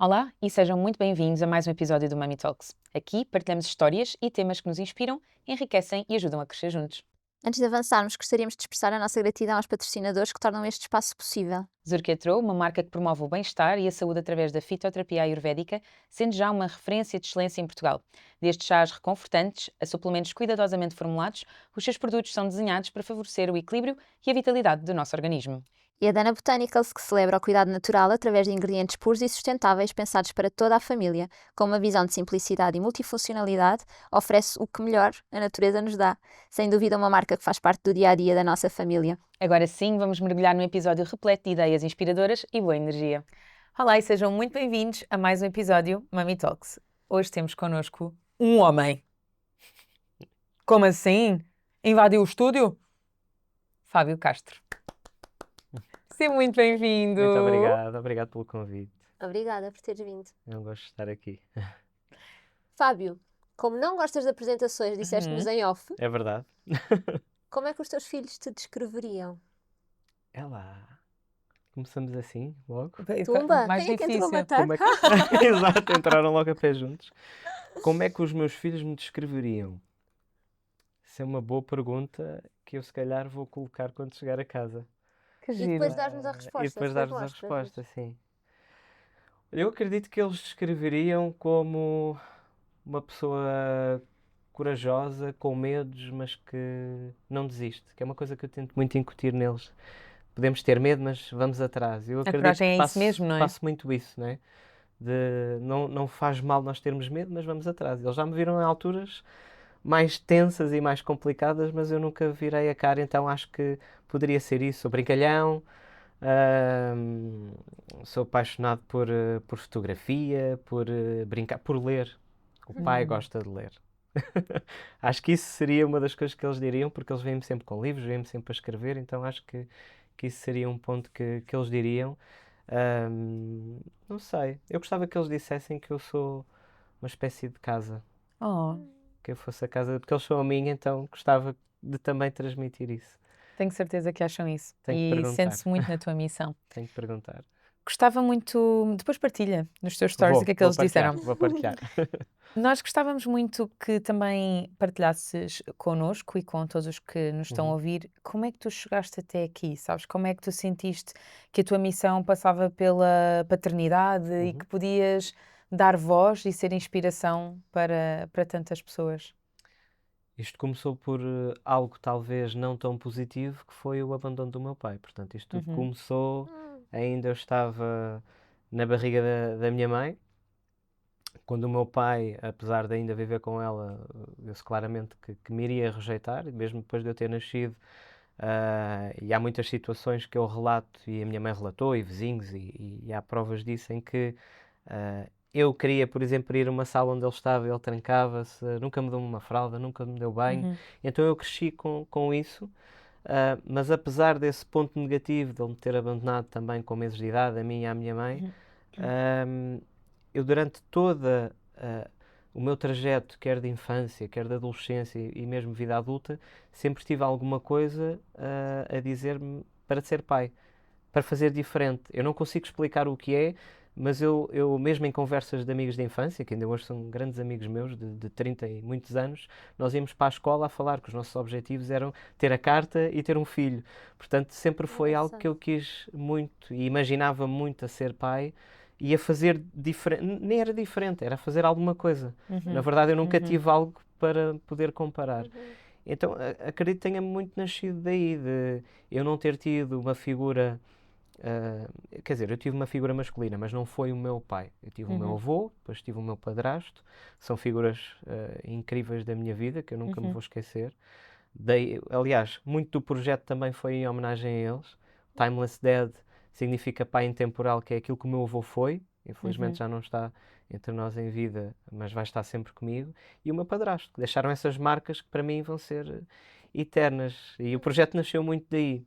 Olá e sejam muito bem-vindos a mais um episódio do Mummy Talks. Aqui partilhamos histórias e temas que nos inspiram, enriquecem e ajudam a crescer juntos. Antes de avançarmos, gostaríamos de expressar a nossa gratidão aos patrocinadores que tornam este espaço possível. Zurketro, uma marca que promove o bem-estar e a saúde através da fitoterapia ayurvédica, sendo já uma referência de excelência em Portugal. Desde chás reconfortantes a suplementos cuidadosamente formulados, os seus produtos são desenhados para favorecer o equilíbrio e a vitalidade do nosso organismo. E a Dana Botanicals, que celebra o cuidado natural através de ingredientes puros e sustentáveis pensados para toda a família, com uma visão de simplicidade e multifuncionalidade, oferece o que melhor a natureza nos dá. Sem dúvida, uma marca que faz parte do dia-a-dia da nossa família. Agora sim, vamos mergulhar num episódio repleto de ideias inspiradoras e boa energia. Olá e sejam muito bem-vindos a mais um episódio Mummy Talks. Hoje temos connosco um homem. Como assim? Invadiu o estúdio? Fábio Castro. Seja muito bem-vindo. Muito obrigado pelo convite. Obrigada por teres vindo. É um gosto de estar aqui. Fábio, como não gostas de apresentações, disseste-nos em off, É verdade. como é que os teus filhos te descreveriam? É lá. Começamos assim, logo. Tumba? Mais Quem é que entrou a difícil. matar? Como é que... Exato, entraram logo a pé juntos. Como é que os meus filhos me descreveriam? Isso é uma boa pergunta que eu se calhar vou colocar quando chegar a casa. Que E giro. depois dar-nos a resposta. E depois dar-vos a mostras-nos. resposta, sim. Eu acredito que eles descreveriam como uma pessoa corajosa, com medos, mas que não desiste. Que é uma coisa que eu tento muito incutir neles. Podemos ter medo, mas vamos atrás. Eu acredito coragem que é isso mesmo, não é? passo muito isso, não é? Não faz mal nós termos medo, mas vamos atrás. Eles já me viram em alturas mais tensas e mais complicadas, mas eu nunca virei a cara, então acho que poderia ser isso. Sou brincalhão, sou apaixonado por fotografia, por brincar, por ler. O pai gosta de ler. Acho que isso seria uma das coisas que eles diriam, porque eles vêm-me sempre com livros, vêm-me sempre a escrever, então acho que isso seria um ponto que eles diriam. Não sei, eu gostava que eles dissessem que eu sou uma espécie de casa, Oh, que eu fosse a casa, porque eles são a minha, então gostava de também transmitir isso. tenho certeza que acham isso. Tenho que E perguntar. sente-se muito na tua missão. Tenho que perguntar. Gostava muito. Depois partilha nos teus stories o que é que eles disseram. Vou partilhar. Nós gostávamos muito que também partilhasses connosco e com todos os que nos estão a ouvir como é que tu chegaste até aqui, sabes? Como é que tu sentiste que a tua missão passava pela paternidade e que podias dar voz e ser inspiração para tantas pessoas? Isto começou por algo talvez não tão positivo, que foi o abandono do meu pai. Portanto, isto tudo começou, ainda eu estava na barriga da minha mãe, quando o meu pai, apesar de ainda viver com ela, viu-se claramente que me iria rejeitar, mesmo depois de eu ter nascido. E há muitas situações que eu relato, e a minha mãe relatou, e vizinhos, e há provas disso, em que eu queria, por exemplo, ir a uma sala onde ele estava, ele trancava-se, nunca me deu uma fralda, nunca me deu banho. Então eu cresci com isso. Mas apesar desse ponto negativo de ele me ter abandonado também com meses de idade, a mim e à minha mãe, eu durante toda o meu trajeto, quer de infância, quer de adolescência e mesmo vida adulta, sempre tive alguma coisa a dizer-me para ser pai, para fazer diferente. Eu não consigo explicar o que é, mas eu mesmo em conversas de amigos de infância, que ainda hoje são grandes amigos meus, de 30 e muitos anos, nós íamos para a escola a falar que os nossos objetivos eram ter a carta e ter um filho. Portanto, sempre foi algo que eu quis muito e imaginava muito a ser pai e a fazer diferente. Nem era diferente, era fazer alguma coisa. Na verdade, eu nunca tive algo para poder comparar. Então, acredito que tenha muito nascido daí, de eu não ter tido uma figura. Quer dizer, eu tive uma figura masculina, mas não foi o meu pai. Eu tive o meu avô, depois tive o meu padrasto. São figuras incríveis da minha vida que eu nunca me vou esquecer. Aliás, muito do projeto também foi em homenagem a eles. Timeless Dad significa pai intemporal, que é aquilo que o meu avô foi. Infelizmente já não está entre nós em vida, mas vai estar sempre comigo. E o meu padrasto, que deixaram essas marcas que para mim vão ser eternas. E o projeto nasceu muito daí.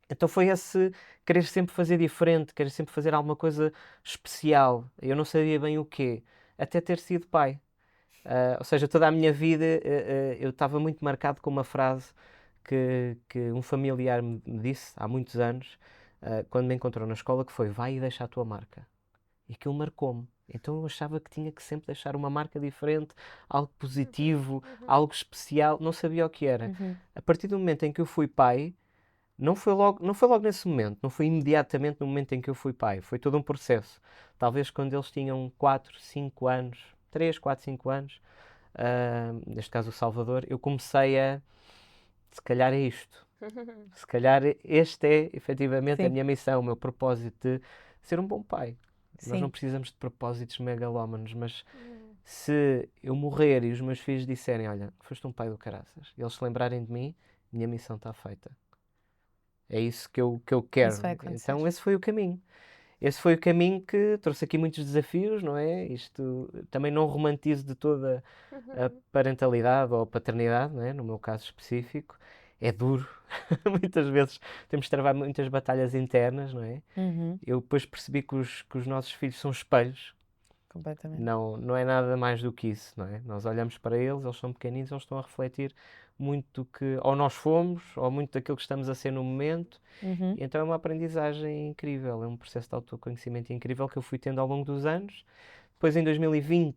Então foi esse querer sempre fazer diferente, querer sempre fazer alguma coisa especial. Eu não sabia bem o quê, até ter sido pai. Ou seja, toda a minha vida eu estava muito marcado com uma frase que um familiar me disse há muitos anos, quando me encontrou na escola, que foi: vai e deixa a tua marca. E aquilo marcou-me. Então eu achava que tinha que sempre deixar uma marca diferente, algo positivo, algo especial, não sabia o que era. A partir do momento em que eu fui pai, não foi logo nesse momento, não foi imediatamente no momento em que eu fui pai, foi todo um processo. Talvez quando eles tinham 4, 5 anos, 3, 4, 5 anos, neste caso o Salvador, eu comecei se calhar é isto. Se calhar este é efetivamente a minha missão, o meu propósito de ser um bom pai. Nós não precisamos de propósitos megalómanos, mas se eu morrer e os meus filhos disserem, olha, foste um pai do caraças, e eles se lembrarem de mim, minha missão está feita. É isso que eu quero. Isso vai acontecer. Então esse foi o caminho. Esse foi o caminho que trouxe aqui muitos desafios, não é? Isto também não romantizo de toda a parentalidade ou a paternidade, não é? No meu caso específico. É duro. Muitas vezes temos de travar muitas batalhas internas, não é? Eu depois percebi que os nossos filhos são espelhos. Completamente. Não é nada mais do que isso, não é? Nós olhamos para eles são pequeninos, eles estão a refletir muito do que ou nós fomos, ou muito daquilo que estamos a ser no momento. E então é uma aprendizagem incrível, é um processo de autoconhecimento incrível que eu fui tendo ao longo dos anos. Depois, em 2020,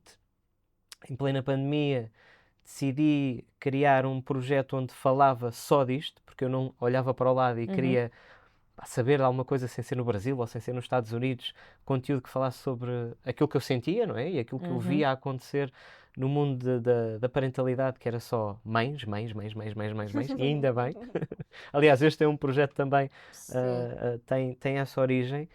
em plena pandemia, decidi criar um projeto onde falava só disto, porque eu não olhava para o lado e queria saber de alguma coisa sem ser no Brasil ou sem ser nos Estados Unidos, conteúdo que falasse sobre aquilo que eu sentia, não é? E aquilo que eu via acontecer no mundo da parentalidade, que era só mães, e ainda bem. Aliás, este é um projeto também, tem essa origem.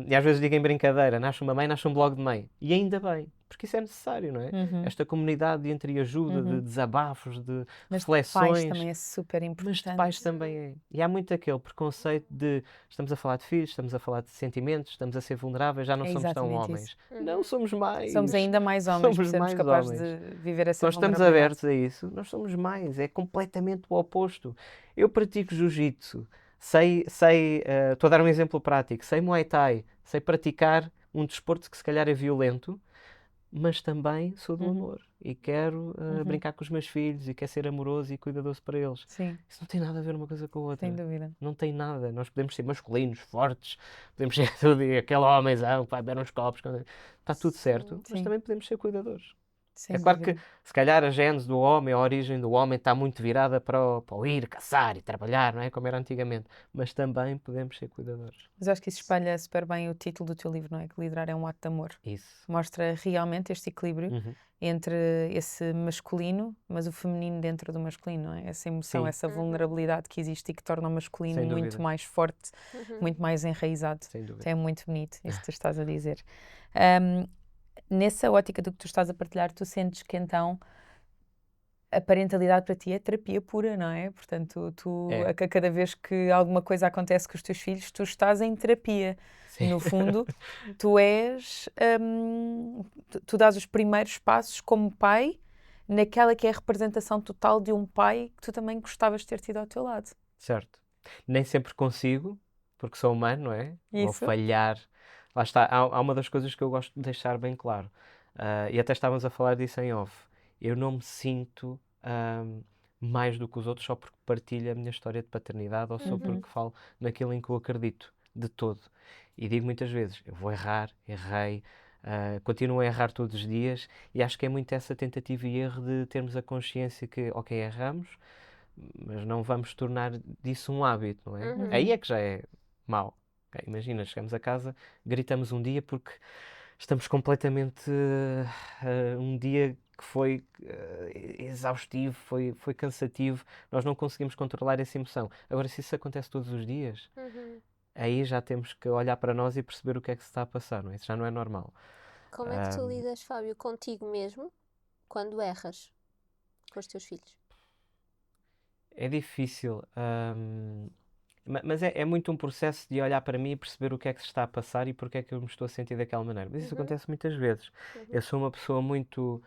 E às vezes digo em brincadeira, nasce uma mãe, nasce um blog de mãe. E ainda bem, porque isso é necessário, não é? Esta comunidade de entreajuda, de desabafos, de reflexões. Mas de pais também é super importante. Mas de pais também é. E há muito aquele preconceito de estamos a falar de filhos, estamos a falar de sentimentos, estamos a ser vulneráveis, já não somos tão homens. Não, somos mais. Somos ainda mais homens, por sermos capazes de viver essa Nós estamos abertos a isso, nós somos mais. É completamente o oposto. Eu pratico jiu-jitsu, estou a dar um exemplo prático, sei Muay Thai, sei praticar um desporto que se calhar é violento, mas também sou do amor e quero brincar com os meus filhos e quero ser amoroso e cuidadoso para eles. Sim. Isso não tem nada a ver uma coisa com a outra. Sem dúvida. Não tem nada. Nós podemos ser masculinos, fortes, podemos ser tudo e aquele homenzão que vai beber uns copos. Está tudo certo, mas também podemos ser cuidadores. Sem é claro dúvida. que, se calhar, a gênese do homem, a origem do homem está muito virada para o ir, caçar e trabalhar, não é? Como era antigamente. Mas também podemos ser cuidadores. Mas acho que isso espalha super bem o título do teu livro, não é? Que liderar é um ato de amor. Isso. Mostra realmente este equilíbrio entre esse masculino, mas o feminino dentro do masculino, não é? Essa emoção, essa vulnerabilidade que existe e que torna o masculino muito mais forte, muito mais enraizado. Sem dúvida. Então é muito bonito isso que tu estás a dizer. Nessa ótica do que tu estás a partilhar, tu sentes que então a parentalidade para ti é terapia pura, não é? Portanto, a cada vez que alguma coisa acontece com os teus filhos, tu estás em terapia. Sim. No fundo, tu és... tu dás os primeiros passos como pai naquela que é a representação total de um pai que tu também gostavas de ter tido ao teu lado. Certo. Nem sempre consigo, porque sou humano, não é? Isso. Vou falhar. Lá está, há uma das coisas que eu gosto de deixar bem claro, e até estávamos a falar disso em off. Eu não me sinto mais do que os outros só porque partilho a minha história de paternidade ou só porque falo naquilo em que eu acredito, de todo. E digo muitas vezes, eu vou errar, errei, continuo a errar todos os dias e acho que é muito essa tentativa e erro de termos a consciência que, ok, erramos, mas não vamos tornar disso um hábito, não é? Aí é que já é mau. Okay, imagina, chegamos a casa, gritamos um dia porque estamos completamente... um dia que foi exaustivo, foi cansativo, nós não conseguimos controlar essa emoção. Agora, se isso acontece todos os dias, aí já temos que olhar para nós e perceber o que é que se está a passar, não é? Isso já não é normal. Como é que tu lidas, Fábio, contigo mesmo, quando erras com os teus filhos? É difícil, mas é muito um processo de olhar para mim e perceber o que é que se está a passar e porque é que eu me estou a sentir daquela maneira. Mas isso acontece muitas vezes. Eu sou uma pessoa muito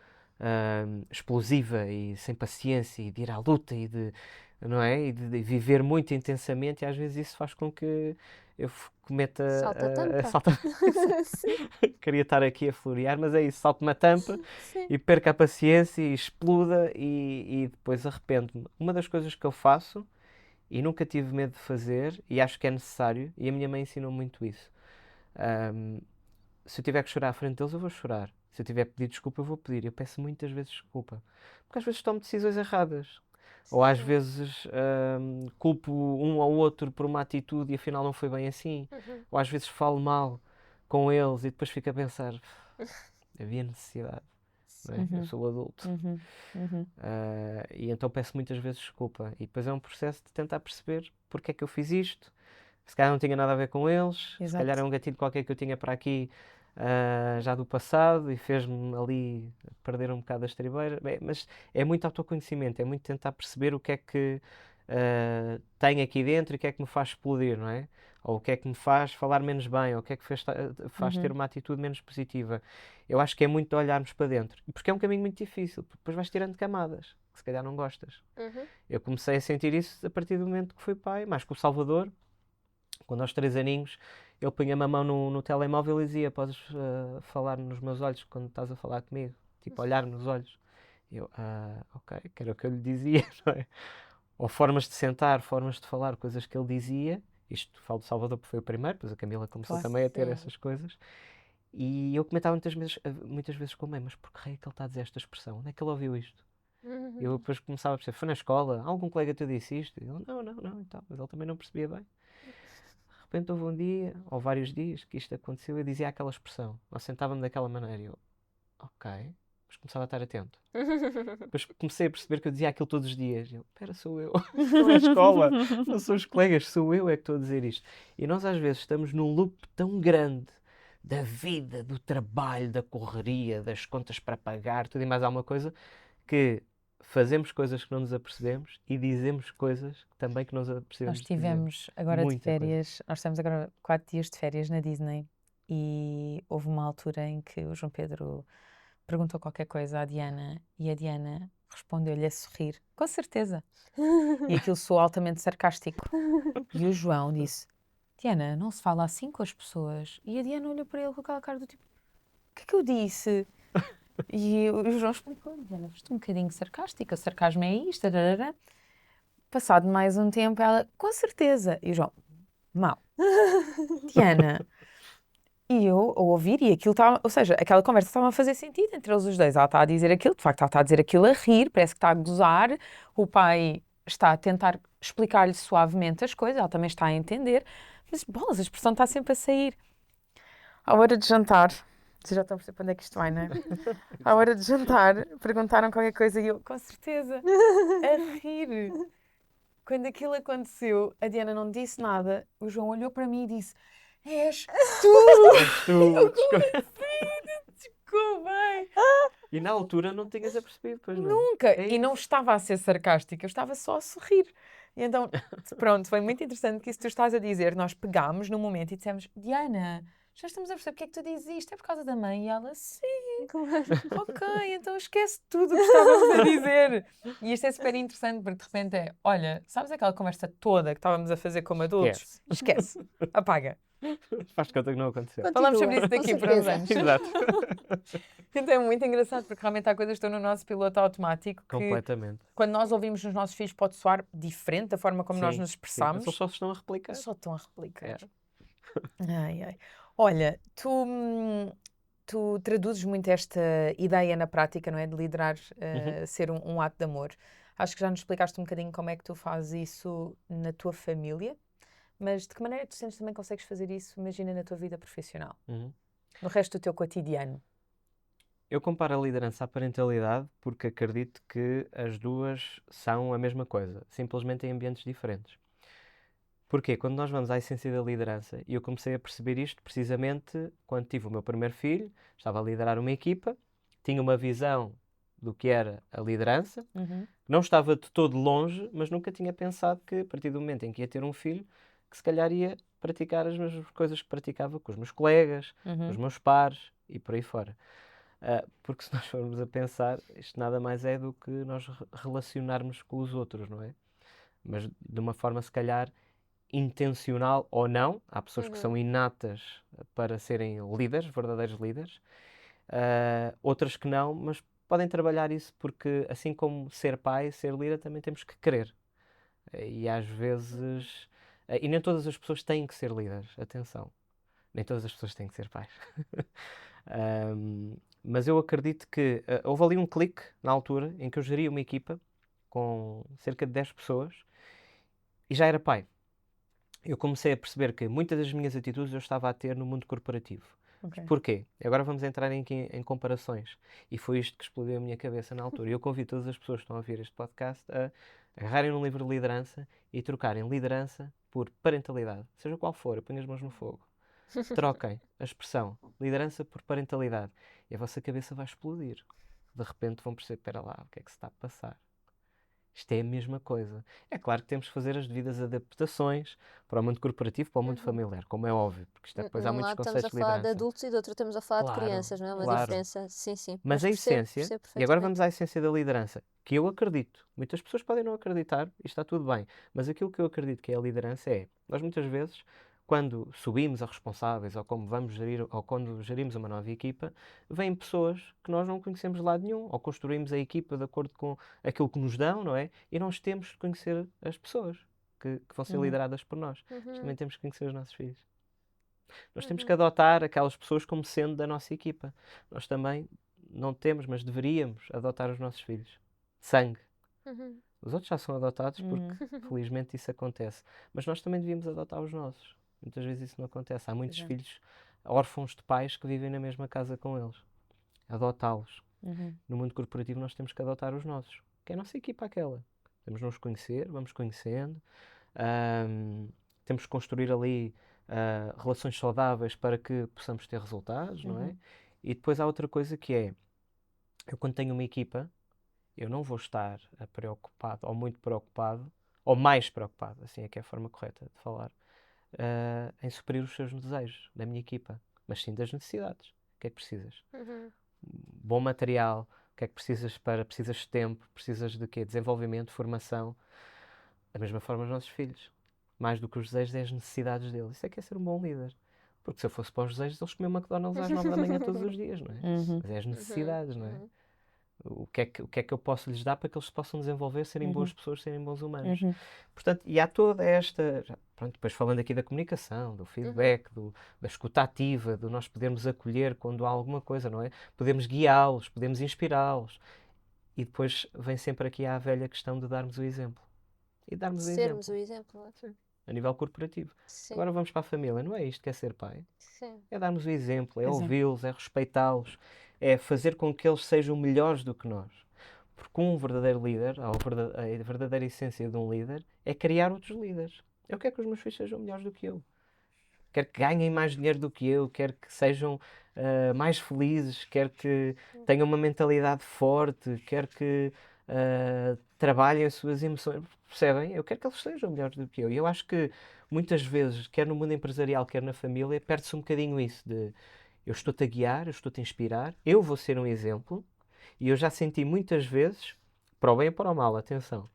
explosiva e sem paciência e de ir à luta e de, não é? E de viver muito intensamente e às vezes isso faz com que eu cometa... Salta-tampa. Queria estar aqui a florear, mas é isso, salto uma tampa e perco a paciência e exploda e depois arrependo-me. Uma das coisas que eu faço e nunca tive medo de fazer, e acho que é necessário, e a minha mãe ensinou muito isso. se eu tiver que chorar à frente deles, eu vou chorar. Se eu tiver que pedir desculpa, eu vou pedir. Eu peço muitas vezes desculpa. Porque às vezes tomo decisões erradas. Ou às vezes culpo um ao outro por uma atitude e afinal não foi bem assim. Ou às vezes falo mal com eles e depois fico a pensar, havia necessidade, não é? Eu sou adulto. E então peço muitas vezes desculpa. E depois é um processo de tentar perceber porque é que eu fiz isto. Se calhar não tinha nada a ver com eles, se calhar é um gatilho qualquer que eu tinha para aqui já do passado e fez-me ali perder um bocado a estribeira. Mas é muito autoconhecimento, é muito tentar perceber o que é que tenho aqui dentro e o que é que me faz explodir, não é? Ou o que é que me faz falar menos bem, ou o que é que faz ter uma atitude menos positiva. Eu acho que é muito de olharmos para dentro. Porque é um caminho muito difícil, porque depois vais tirando camadas, que se calhar não gostas. Eu comecei a sentir isso a partir do momento que fui pai, mais que o Salvador. Quando aos 3 aninhos ele punha-me a mão no telemóvel e dizia: podes falar nos meus olhos quando estás a falar comigo, tipo olhar nos olhos. Eu, ok, que era o que eu lhe dizia, não é? Ou formas de sentar, formas de falar, coisas que ele dizia. Isto falo de Salvador porque foi o primeiro, depois a Camila começou também a ter essas coisas. E eu comentava muitas vezes com a mãe: mas por que raio é que ele está a dizer esta expressão? Onde é que ele ouviu isto? Eu depois começava a perceber: foi na escola? Algum colega teu disse isto? E ele: não, e tal. Mas ele também não percebia bem. De repente houve um dia, ou vários dias, que isto aconteceu e eu dizia aquela expressão. Ou sentava-me daquela maneira e eu, ok. Depois começava a estar atento. Depois comecei a perceber que eu dizia aquilo todos os dias. E eu, espera, sou eu. Não é a escola, não são os colegas, sou eu é que estou a dizer isto. E nós às vezes estamos num loop tão grande da vida, do trabalho, da correria, das contas para pagar, tudo e mais alguma coisa, que fazemos coisas que não nos apercebemos e dizemos coisas também que não nos apercebemos. Nós tivemos agora de férias, nós temos agora 4 dias de férias na Disney e houve uma altura em que o João Pedro perguntou qualquer coisa à Diana e a Diana respondeu-lhe a sorrir, com certeza. E aquilo soou altamente sarcástico. E o João disse: Diana, não se fala assim com as pessoas. E a Diana olhou para ele com aquela cara do tipo: o que é que eu disse? E o João explicou: Diana, foste um bocadinho sarcástica, o sarcasmo é isto. Tararara. Passado mais um tempo, ela: com certeza. E o João: mau. Diana. E eu a ouvir, e aquilo estava, ou seja, aquela conversa estava a fazer sentido entre eles os dois. Ela está a dizer aquilo, de facto, ela está a dizer aquilo a rir, parece que está a gozar. O pai está a tentar explicar-lhe suavemente as coisas, ela também está a entender. Mas, bolas, a expressão está sempre a sair. À hora de jantar, vocês já estão a perceber para onde é que isto vai, não é? À hora de jantar, perguntaram qualquer coisa e eu, com certeza, a rir. Quando aquilo aconteceu, a Diana não disse nada. O João olhou para mim e disse: és tu! És tu, Desculpem! E na altura não tinhas apercebido, pois não? Nunca! E não estava a ser sarcástica, eu estava só a sorrir. E então, pronto, foi muito interessante que isso tu estás a dizer. Nós pegámos no momento e dissemos: Diana, já estamos a perceber porque é que tu dizes isto? É por causa da mãe? E ela: sim. Ok, então esquece tudo o que estávamos a dizer. E isto é super interessante porque de repente é: olha, sabes aquela conversa toda que estávamos a fazer como adultos? Esquece. Apaga. Faz conta que não aconteceu. Falamos sobre isso daqui por uns anos. Exato. Então é muito engraçado porque realmente há coisas que estão no nosso piloto automático que Completamente. quando nós ouvimos nos nossos filhos pode soar diferente da forma como nós nos expressamos. Eles só se estão a replicar. Só estão a replicar. Ai, ai. Olha, tu traduzes muito esta ideia na prática, não é? De liderar, ser um ato de amor. Acho que já nos explicaste um bocadinho como é que tu fazes isso na tua família, mas de que maneira tu sentes também que consegues fazer isso, imagina, na tua vida profissional, no resto do teu cotidiano? Eu comparo a liderança à parentalidade porque acredito que as duas são a mesma coisa, simplesmente em ambientes diferentes. Porquê? Quando nós vamos à essência da liderança, e eu comecei a perceber isto precisamente quando tive o meu primeiro filho, estava a liderar uma equipa, tinha uma visão do que era a liderança, não estava de todo longe, mas nunca tinha pensado que a partir do momento em que ia ter um filho, que se calhar ia praticar as mesmas coisas que praticava com os meus colegas, com os meus pares e por aí fora. Porque se nós formos a pensar, isto nada mais é do que nós relacionarmos com os outros, não é? Mas de uma forma se calhar intencional ou não. Há pessoas que são inatas para serem líderes, verdadeiros líderes. Outras que não, mas podem trabalhar isso porque assim como ser pai, ser líder, também temos que querer. E às vezes... e nem todas as pessoas têm que ser líderes, atenção. Nem todas as pessoas têm que ser pais. Mas eu acredito que houve ali um clique na altura em que eu geria uma equipa com cerca de 10 pessoas e já era pai. Eu comecei a perceber que muitas das minhas atitudes eu estava a ter no mundo corporativo. Ok. Porquê? Agora vamos entrar em comparações. E foi isto que explodiu a minha cabeça na altura. E eu convido todas as pessoas que estão a ouvir este podcast a agarrarem um livro de liderança e trocarem liderança por parentalidade. Seja qual for, eu ponho as mãos no fogo. Troquem a expressão liderança por parentalidade. E a vossa cabeça vai explodir. De repente vão perceber, espera lá, o que é que se está a passar? Isto é a mesma coisa. É claro que temos que fazer as devidas adaptações para o mundo corporativo, para o mundo familiar, como é óbvio, porque isto depois há Num muitos lado estamos a conceitos de falar de liderança. adultos e do outro estamos a falar de Claro, crianças, não é? Uma claro. diferença, sim. Mas a essência, percebo e agora perfeitamente. vamos à essência da liderança, que eu acredito, muitas pessoas podem não acreditar, e está tudo bem, mas aquilo que eu acredito que é a liderança é, nós muitas vezes, quando subimos a responsáveis, ou como vamos gerir, ou quando gerimos uma nova equipa, vêm pessoas que nós não conhecemos de lado nenhum, ou construímos a equipa de acordo com aquilo que nos dão, não é? E nós temos de conhecer as pessoas que vão ser lideradas por nós. Mas também temos que conhecer os nossos filhos. Nós temos que adotar aquelas pessoas como sendo da nossa equipa. Nós também não temos, mas deveríamos adotar os nossos filhos. Sangue. Os outros já são adotados porque, felizmente, isso acontece. Mas nós também devíamos adotar os nossos. Muitas vezes isso não acontece. Há muitos filhos órfãos de pais que vivem na mesma casa com eles. Adotá-los. No mundo corporativo nós temos que adotar os nossos. Que é a nossa equipa aquela. Temos de nos conhecer, vamos conhecendo. Temos que construir ali relações saudáveis para que possamos ter resultados, não é? E depois há outra coisa que é, eu quando tenho uma equipa, eu não vou estar preocupado, ou muito preocupado, ou mais preocupado, assim é que é a forma correta de falar, em suprir os seus desejos da minha equipa, mas sim das necessidades. O que é que precisas? Bom material, o que é que precisas precisas de tempo, precisas de quê? Desenvolvimento, formação. Da mesma forma os nossos filhos. Mais do que os desejos é as necessidades deles. Isso é que é ser um bom líder. Porque se eu fosse para os desejos, eles comiam McDonald's às 9 da manhã todos os dias, não é? Mas é as necessidades, não é? O que é que eu posso lhes dar para que eles se possam desenvolver, serem boas pessoas, serem bons humanos. Portanto, e há toda esta... Pronto, depois falando aqui da comunicação, do feedback, da escuta ativa, do nós podermos acolher quando há alguma coisa, não é? Podemos guiá-los, podemos inspirá-los. E depois vem sempre aqui a velha questão de darmos o exemplo. E darmos o exemplo. Sermos o exemplo, não é? Sim. A nível corporativo. Sim. Agora vamos para a família. Não é isto que é ser pai? Sim. É darmos o exemplo, é ouvi-los, é respeitá-los, é fazer com que eles sejam melhores do que nós. Porque um verdadeiro líder, a verdadeira essência de um líder, é criar outros líderes. Eu quero que os meus filhos sejam melhores do que eu. Quero que ganhem mais dinheiro do que eu, quero que sejam mais felizes, quero que tenham uma mentalidade forte, quero que trabalhem as suas emoções. Percebem? Eu quero que eles sejam melhores do que eu. E eu acho que muitas vezes, quer no mundo empresarial, quer na família, perde-se um bocadinho isso de eu estou-te a guiar, eu estou-te a inspirar, eu vou ser um exemplo. E eu já senti muitas vezes, para o bem e para o mal, atenção,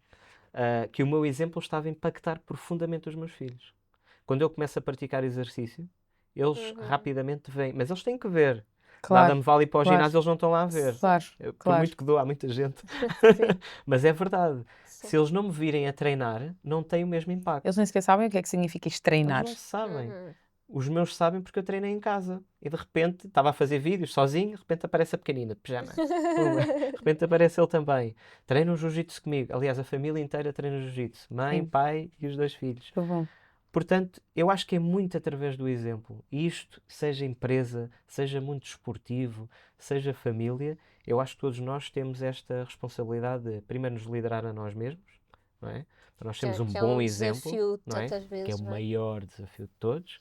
que o meu exemplo estava a impactar profundamente os meus filhos. Quando eu começo a praticar exercício, eles rapidamente veem, mas eles têm que ver. Claro, Nada me vale ir para o ginásio, eles não estão lá a ver. Claro, Por muito que dou, há muita gente. Mas é verdade. Se eles não me virem a treinar, não tem o mesmo impacto. Eles nem sequer sabem o que é que significa isto treinar. Eles não sabem. Os meus sabem porque eu treinei em casa. E de repente, estava a fazer vídeos sozinho, de repente aparece a pequenina de pijama. De repente aparece ele também. Treina o jiu-jitsu comigo. Aliás, a família inteira treina o jiu-jitsu. Mãe, pai e os 2 filhos. Tá bom. Portanto, eu acho que é muito através do exemplo. E isto, seja empresa, seja mundo desportivo, seja família, eu acho que todos nós temos esta responsabilidade de primeiro nos liderar a nós mesmos, não é? Para nós termos um bom exemplo, desafio, não é? tantas vezes, Que é o não é? maior desafio de todos,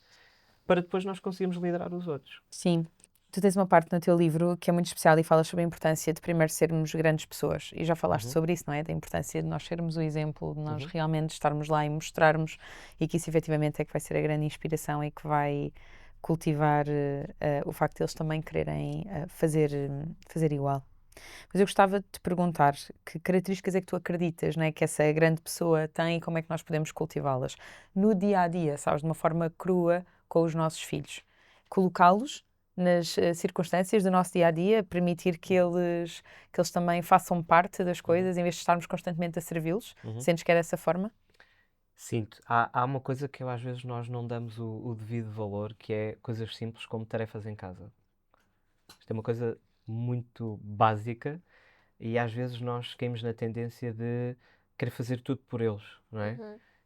para depois nós conseguirmos liderar os outros. Sim. Tu tens uma parte no teu livro que é muito especial e falas sobre a importância de primeiro sermos grandes pessoas. E já falaste sobre isso, não é? Da importância de nós sermos o exemplo, de nós realmente estarmos lá e mostrarmos, e que isso efetivamente é que vai ser a grande inspiração e que vai cultivar o facto de eles também quererem fazer igual. Mas eu gostava de te perguntar que características é que tu acreditas, né, que essa grande pessoa tem e como é que nós podemos cultivá-las no dia a dia, sabes, de uma forma crua com os nossos filhos. Colocá-los nas circunstâncias do nosso dia a dia, permitir que eles também façam parte das coisas em vez de estarmos constantemente a servi-los. Sentes que é dessa forma? Sinto. Há uma coisa que às vezes nós não damos o devido valor, que é coisas simples como tarefas em casa. Isto é uma coisa muito básica e às vezes nós caímos na tendência de querer fazer tudo por eles, não é?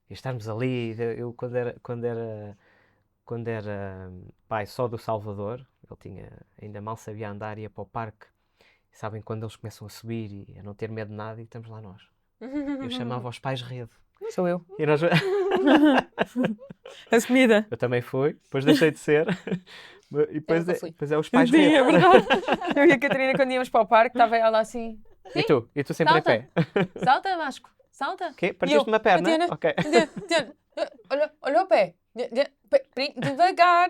E estarmos ali, eu quando era pai só do Salvador, ele ainda mal sabia andar, ia para o parque, e sabem quando eles começam a subir e a não ter medo de nada, e estamos lá nós. Eu chamava os pais rede. Sou eu. E nós... Assumida. Eu também fui, depois deixei de ser. E depois nunca fui. depois é os pais Sim, rede. é verdade. Eu e a Catarina, quando íamos para o parque, estava ela assim. E tu sempre Salta. em pé. Salta, Vasco, salta. O quê? E Partiste uma perna? Diana, Ok. Diana, olha o pé. Devagar.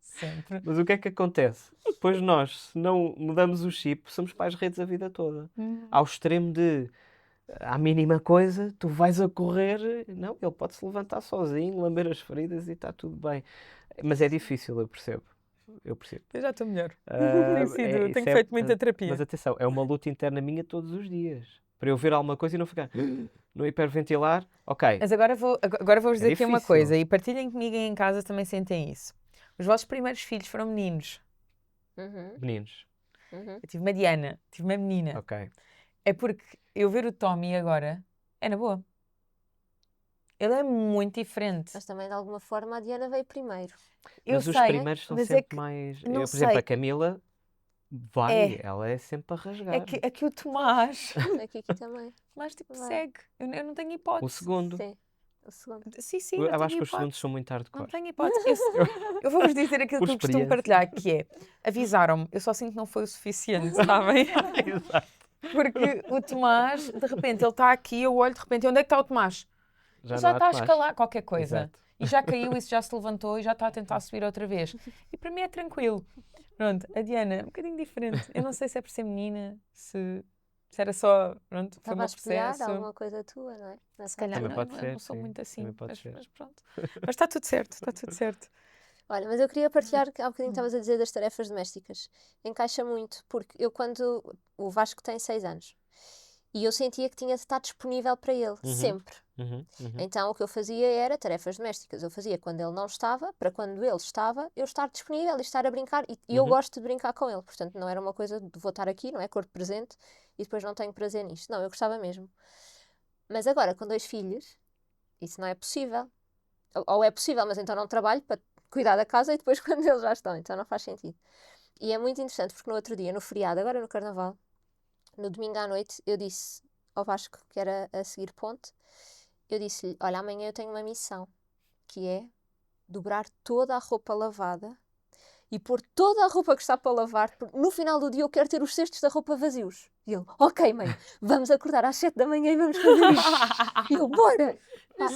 Sempre. Mas o que é que acontece? Depois nós, se não mudamos o chip, somos pais redes a vida toda. Ao extremo de, à mínima coisa, tu vais a correr. Não, ele pode se levantar sozinho, lamber as feridas e está tudo bem. Mas é difícil, eu percebo. Eu já estou melhor. Tenho feito muita terapia. Mas atenção, é uma luta interna minha todos os dias. Para eu ver alguma coisa e não ficar no hiperventilar, ok. Mas agora vou-vos dizer aqui uma difícil. coisa, e partilhem comigo em casa também sentem isso. Os vossos primeiros filhos foram meninos. Meninos. Eu tive uma Diana, tive uma menina. Ok. É porque eu ver o Tommy agora é na boa. Ele é muito diferente. Mas também, de alguma forma, a Diana veio primeiro. Mas os primeiros são sempre mais... não por exemplo, sei. a Camila ela é sempre a rasgar. É que o Tomás Aqui também. Tomás tipo Vai. segue. Eu não tenho hipótese. O segundo. Sim, o segundo. Sim, Eu não acho tenho que os hipótese. segundos são muito Não hardcore. tenho hipótese. Eu vou-vos dizer aquilo Por que eu costumo experiência. partilhar, que é, avisaram-me, eu só sinto que não foi o suficiente, sabem? Exato. Porque o Tomás, de repente, ele está aqui, eu olho, de repente, onde é que está o Tomás? Já Já não há está a Tomás. escalar qualquer coisa. Exato. E já caiu, isso já se levantou e já está a tentar subir outra vez. E para mim é tranquilo. Pronto, a Diana é um bocadinho diferente. Eu não sei se é por ser menina, se era só, pronto, foi Estava a um espelhar processo. alguma coisa tua, não é? Se calhar Também pode eu ser, não sou sim. muito assim, Também pode ser. mas pronto. Mas está tudo certo, está tudo certo. Olha, mas eu queria partilhar que há bocadinho estavas a dizer das tarefas domésticas. Encaixa muito, porque eu quando... O Vasco tem 6 anos. E eu sentia que tinha de estar disponível para ele, sempre. Então o que eu fazia era tarefas domésticas. Eu fazia quando ele não estava, para quando ele estava, eu estar disponível e estar a brincar. E eu gosto de brincar com ele. Portanto, não era uma coisa de vou estar aqui, não é? Corpo presente, e depois não tenho prazer nisto. Não, eu gostava mesmo. Mas agora, com 2 filhos, isso não é possível. Ou é possível, mas então não trabalho para cuidar da casa e depois quando eles já estão. Então não faz sentido. E é muito interessante porque no outro dia, no feriado, agora no Carnaval, no domingo à noite, eu disse ao Vasco, que era a seguir ponte, eu disse-lhe, olha, amanhã eu tenho uma missão, que é dobrar toda a roupa lavada e pôr toda a roupa que está para lavar, porque no final do dia eu quero ter os cestos da roupa vazios. E ele, ok mãe, vamos acordar às 7 da manhã e vamos fazer isto. E eu, bora!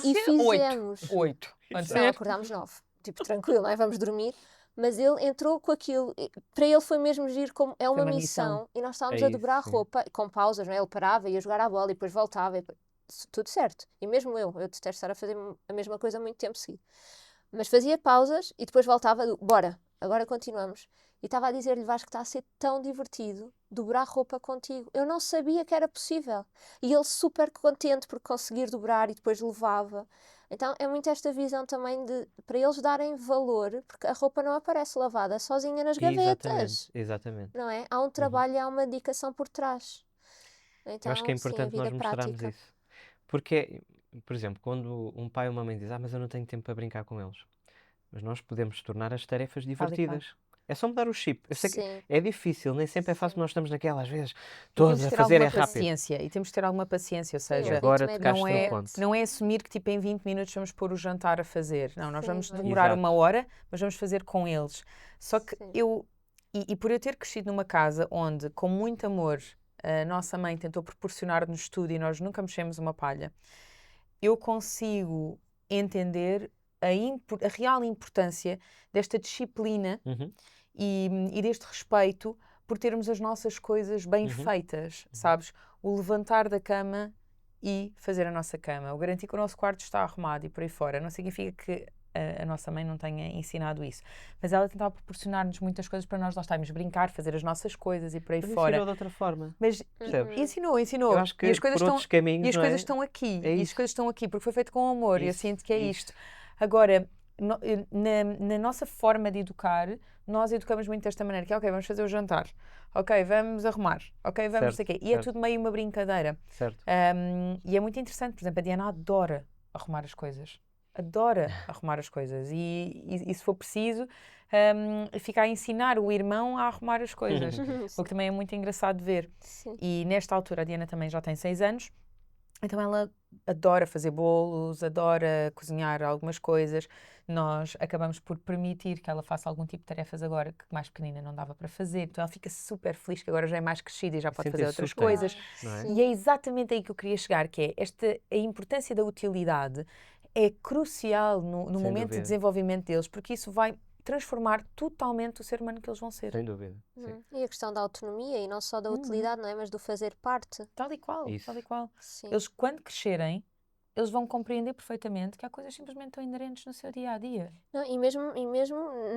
E fizemos. 8. Não, acordámos 9. Tipo, tranquilo, não é? Vamos dormir. Mas ele entrou com aquilo, para ele foi mesmo giro, como é uma missão. E nós estávamos a dobrar a roupa, com pausas, não é? Ele parava, ia jogar à bola e depois voltava, tudo certo. E mesmo eu detesto estar a fazer a mesma coisa há muito tempo seguido. Mas fazia pausas e depois voltava, bora, agora continuamos. E estava a dizer-lhe, Vasco, que está a ser tão divertido dobrar roupa contigo. Eu não sabia que era possível. E ele super contente por conseguir dobrar e depois levava. Então é muito esta visão também de para eles darem valor, porque a roupa não aparece lavada sozinha nas gavetas. Exatamente. Não é? Há um trabalho e há uma dedicação por trás. Então, Eu acho que é importante sim, a nós vida mostrarmos prática. isso. Porque, por exemplo, quando um pai ou uma mãe diz, mas eu não tenho tempo para brincar com eles. Mas nós podemos tornar as tarefas divertidas. É só mudar o chip. Eu sei que é difícil, nem sempre é fácil, nós estamos naquelas vezes todos a fazer, é rápido. Paciência, e temos de ter alguma paciência, ou seja, agora tocaste no ponto. não é assumir que tipo em 20 minutos vamos pôr o jantar a fazer. Não, nós vamos Exato. demorar 1 hora, mas vamos fazer com eles. Só que e por eu ter crescido numa casa onde, com muito amor, a nossa mãe tentou proporcionar-nos tudo e nós nunca mexemos uma palha, eu consigo entender a real importância desta disciplina e deste respeito por termos as nossas coisas bem feitas, sabes? O levantar da cama e fazer a nossa cama. O garantir que o nosso quarto está arrumado e por aí fora. Não significa que a nossa mãe não tenha ensinado isso. Mas ela tentava proporcionar-nos muitas coisas para nós lá estarmos, brincar, fazer as nossas coisas e por aí Mas fora. ensinou de outra forma. Mas Percebes? ensinou. Eu acho que E as coisas por outros caminhos, e as não coisas é? estão aqui. É E as isso. coisas estão aqui, porque foi feito com amor. E eu Isso, sinto que é isso. isto. Agora, na nossa forma de educar, nós educamos muito desta maneira, que é, ok, vamos fazer o jantar. Ok, vamos arrumar. Ok, vamos não sei o quê. E é Certo. tudo meio uma brincadeira. Certo. E é muito interessante. Por exemplo, a Diana adora arrumar as coisas. Adora arrumar as coisas. E se for preciso, fica a ensinar o irmão a arrumar as coisas. O que também é muito engraçado de ver. Sim. E nesta altura a Diana também já tem 6 anos. Então ela adora fazer bolos, adora cozinhar algumas coisas. Nós acabamos por permitir que ela faça algum tipo de tarefas agora que mais pequenina não dava para fazer. Então ela fica super feliz que agora já é mais crescida e já pode fazer Sentem-se outras úteis, coisas. não é? E é exatamente aí que eu queria chegar, que é a importância da utilidade é crucial no Sem momento de dúvida. desenvolvimento deles, porque isso vai transformar totalmente o ser humano que eles vão ser. Sem dúvida. Sim. E a questão da autonomia, e não só da utilidade, não é? Mas do fazer parte. Tal e qual, Isso. tal e qual. Sim. Eles, quando crescerem, eles vão compreender perfeitamente que há coisas simplesmente tão inerentes no seu dia-a-dia. Não, e mesmo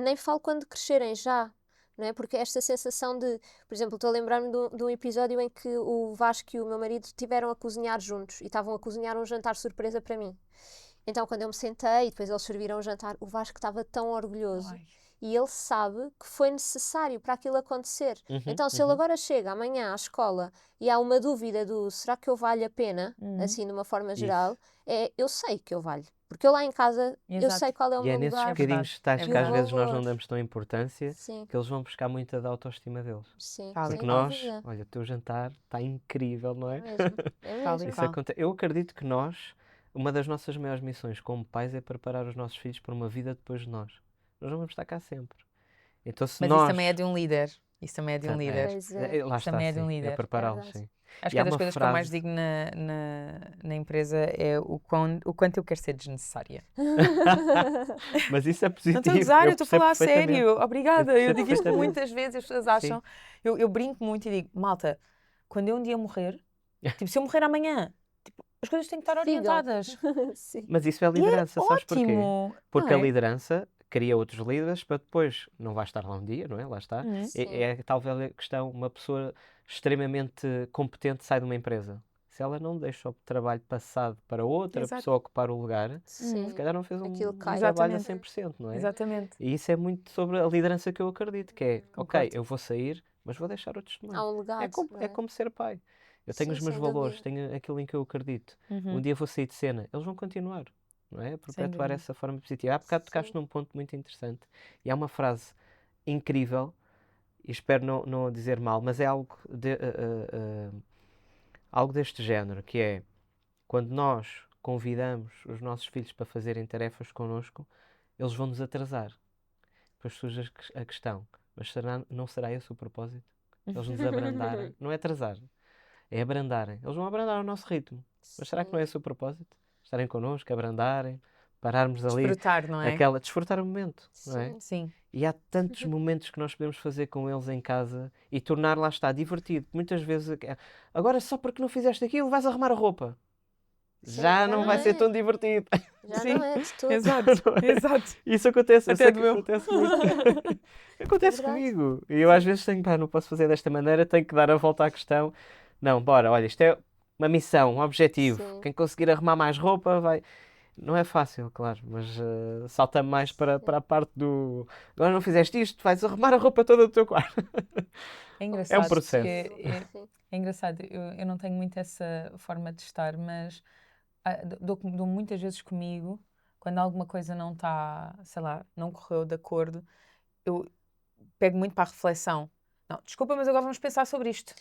nem falo quando crescerem já, não é? Porque esta sensação de, por exemplo, estou a lembrar-me de um episódio em que o Vasco e o meu marido estiveram a cozinhar juntos e estavam a cozinhar um jantar surpresa para mim. Então, quando eu me sentei e depois eles serviram o jantar, o Vasco estava tão orgulhoso. Ai. E ele sabe que foi necessário para aquilo acontecer. Então, se ele agora chega amanhã à escola e há uma dúvida do será que eu valho a pena, assim, de uma forma geral, eu sei que eu valho. Porque eu lá em casa, eu Exato. sei qual é o E é meu nesses lugar. bocadinhos verdade, tais é que às verdade. vezes nós não Valor. damos tão importância Sim, que eles vão buscar muita da autoestima deles. sim, Tal e sem Porque qual. nós, dúvida. olha, o teu jantar está incrível, não É é? mesmo, é Tal e mesmo. Isso qual. acontece. Eu acredito que nós, uma das nossas maiores missões como pais é preparar os nossos filhos para uma vida depois de nós. Nós não vamos estar cá sempre. Então se Mas nós... isso também é de um líder. Isso também é de um Certo, líder. Pois é. Lá Isso está, também é de um sim. É líder. prepará-los, verdade. sim. Acho E que há é das uma coisas que eu mais frase- digo na empresa é o quanto eu quero ser desnecessária. Mas isso é Não estou a positivo. gozar, eu Eu estou a percebo falar a perfeitamente. sério. Obrigada. Eu Eu percebo digo isto perfeitamente. muitas vezes, as pessoas Sim. acham. Eu brinco muito e digo, malta, quando eu um dia morrer, tipo, se eu morrer amanhã, tipo, as coisas têm que estar Sigam. orientadas. Sim. Mas isso é E é liderança, sabes porquê? ótimo. Porque não a é? liderança cria outros líderes para depois, não vai estar lá um dia, não é? Lá está. Sim. É talvez a questão, uma pessoa extremamente competente sai de uma empresa. Se ela não deixa o trabalho passado para outra Exato. pessoa ocupar o lugar, Sim. se calhar não fez Aquilo um cai. trabalho a Exatamente. 100%, não é? Exatamente. E isso é muito sobre a liderança que eu acredito, que é, ok, Concordo. eu vou sair, mas vou deixar o testemunho. Há um legado, não É como ser pai. Eu tenho Sim, os meus sem valores, dúvida. tenho aquilo em que eu acredito. Uhum. Um dia vou sair de cena, eles vão continuar, não é? Perpetuar dúvida. essa forma positiva. Há bocado tocaste Sim. num ponto muito interessante. E há uma frase incrível, e espero não dizer mal, mas é algo deste género, que é, quando nós convidamos os nossos filhos para fazerem tarefas connosco, eles vão nos atrasar. Depois surge a questão, mas não será esse o propósito? Eles nos abrandarem. Não é atrasar, é abrandarem. Eles vão abrandar ao nosso ritmo. Mas será que não é esse o propósito? Estarem connosco, abrandarem, pararmos ali, Desfrutar, não é? desfrutar o momento, não é? Sim. Sim. E há tantos momentos que nós podemos fazer com eles em casa e tornar lá está divertido. Muitas vezes, agora só porque não fizeste aquilo, vais arrumar a roupa. Sim, Já não vai ser tão divertido. Já Sim. não é de todo. Exato. Não é? Exato. Isso acontece, eu Até sei do que meu. acontece muito. Acontece É verdade. comigo. E eu às vezes tenho, pá, não posso fazer desta maneira, tenho que dar a volta à questão. Não, bora, olha, isto é uma missão, um objetivo. Sim. Quem conseguir arrumar mais roupa vai. Não é fácil, claro, mas salta-me mais para a parte do. Agora não fizeste isto, vais arrumar a roupa toda do teu quarto. É É um engraçado. processo. Sim. É engraçado. Eu não tenho muito essa forma de estar, mas dou muitas vezes comigo, quando alguma coisa não está, sei lá, não correu de acordo, eu pego muito para a reflexão. Não, desculpa, mas agora vamos pensar sobre isto.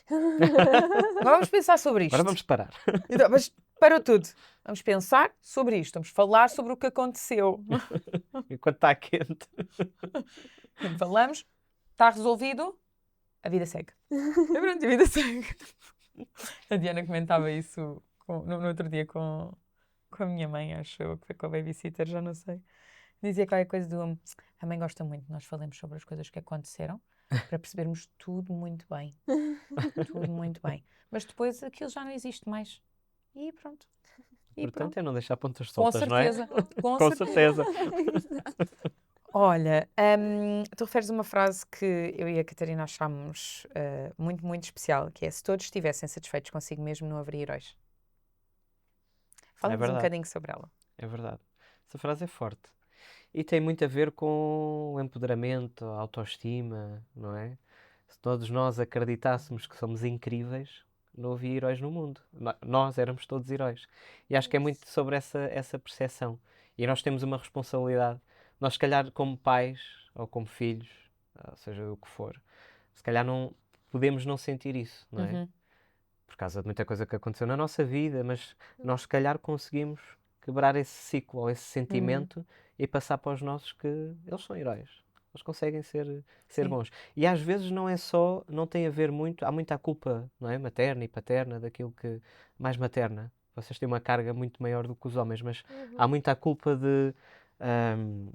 Agora vamos pensar sobre isto. Agora vamos parar. Então, mas parou tudo. Vamos pensar sobre isto. Vamos falar sobre o que aconteceu. Enquanto está quente. Falamos, está resolvido, a vida segue. E pronto, a vida segue. A Diana comentava isso no outro dia com a minha mãe, acho eu, que foi com a babysitter, já não sei. Dizia qualquer coisa do... A mãe gosta muito que nós falemos sobre as coisas que aconteceram para percebermos tudo muito bem. Tudo muito bem. Mas depois aquilo já não existe mais. E pronto. E Importante pronto. é não deixar pontas Com soltas, não é? certeza. Com Com certeza. certeza. Olha, tu referes uma frase que eu e a Catarina achamos muito, muito especial, que é: se todos estivessem satisfeitos consigo mesmo, não haveria heróis. É Fala-nos um verdade, bocadinho sobre ela. é verdade. Essa frase é forte. E tem muito a ver com o empoderamento, a autoestima, não é? Se todos nós acreditássemos que somos incríveis, não havia heróis no mundo. Nós éramos todos heróis. E acho que é muito sobre essa percepção. E nós temos uma responsabilidade. Nós, se calhar, como pais ou como filhos, seja o que for, se calhar não podemos não sentir isso, não é? Uhum. Por causa de muita coisa que aconteceu na nossa vida, mas nós, se calhar, conseguimos quebrar esse ciclo ou esse sentimento e passar para os nossos que eles são heróis. Eles conseguem ser Sim. bons. E às vezes não é só, não tem a ver muito, há muita culpa, não é? Materna e paterna, daquilo que, mais materna. Vocês têm uma carga muito maior do que os homens, mas há muita culpa de ahm,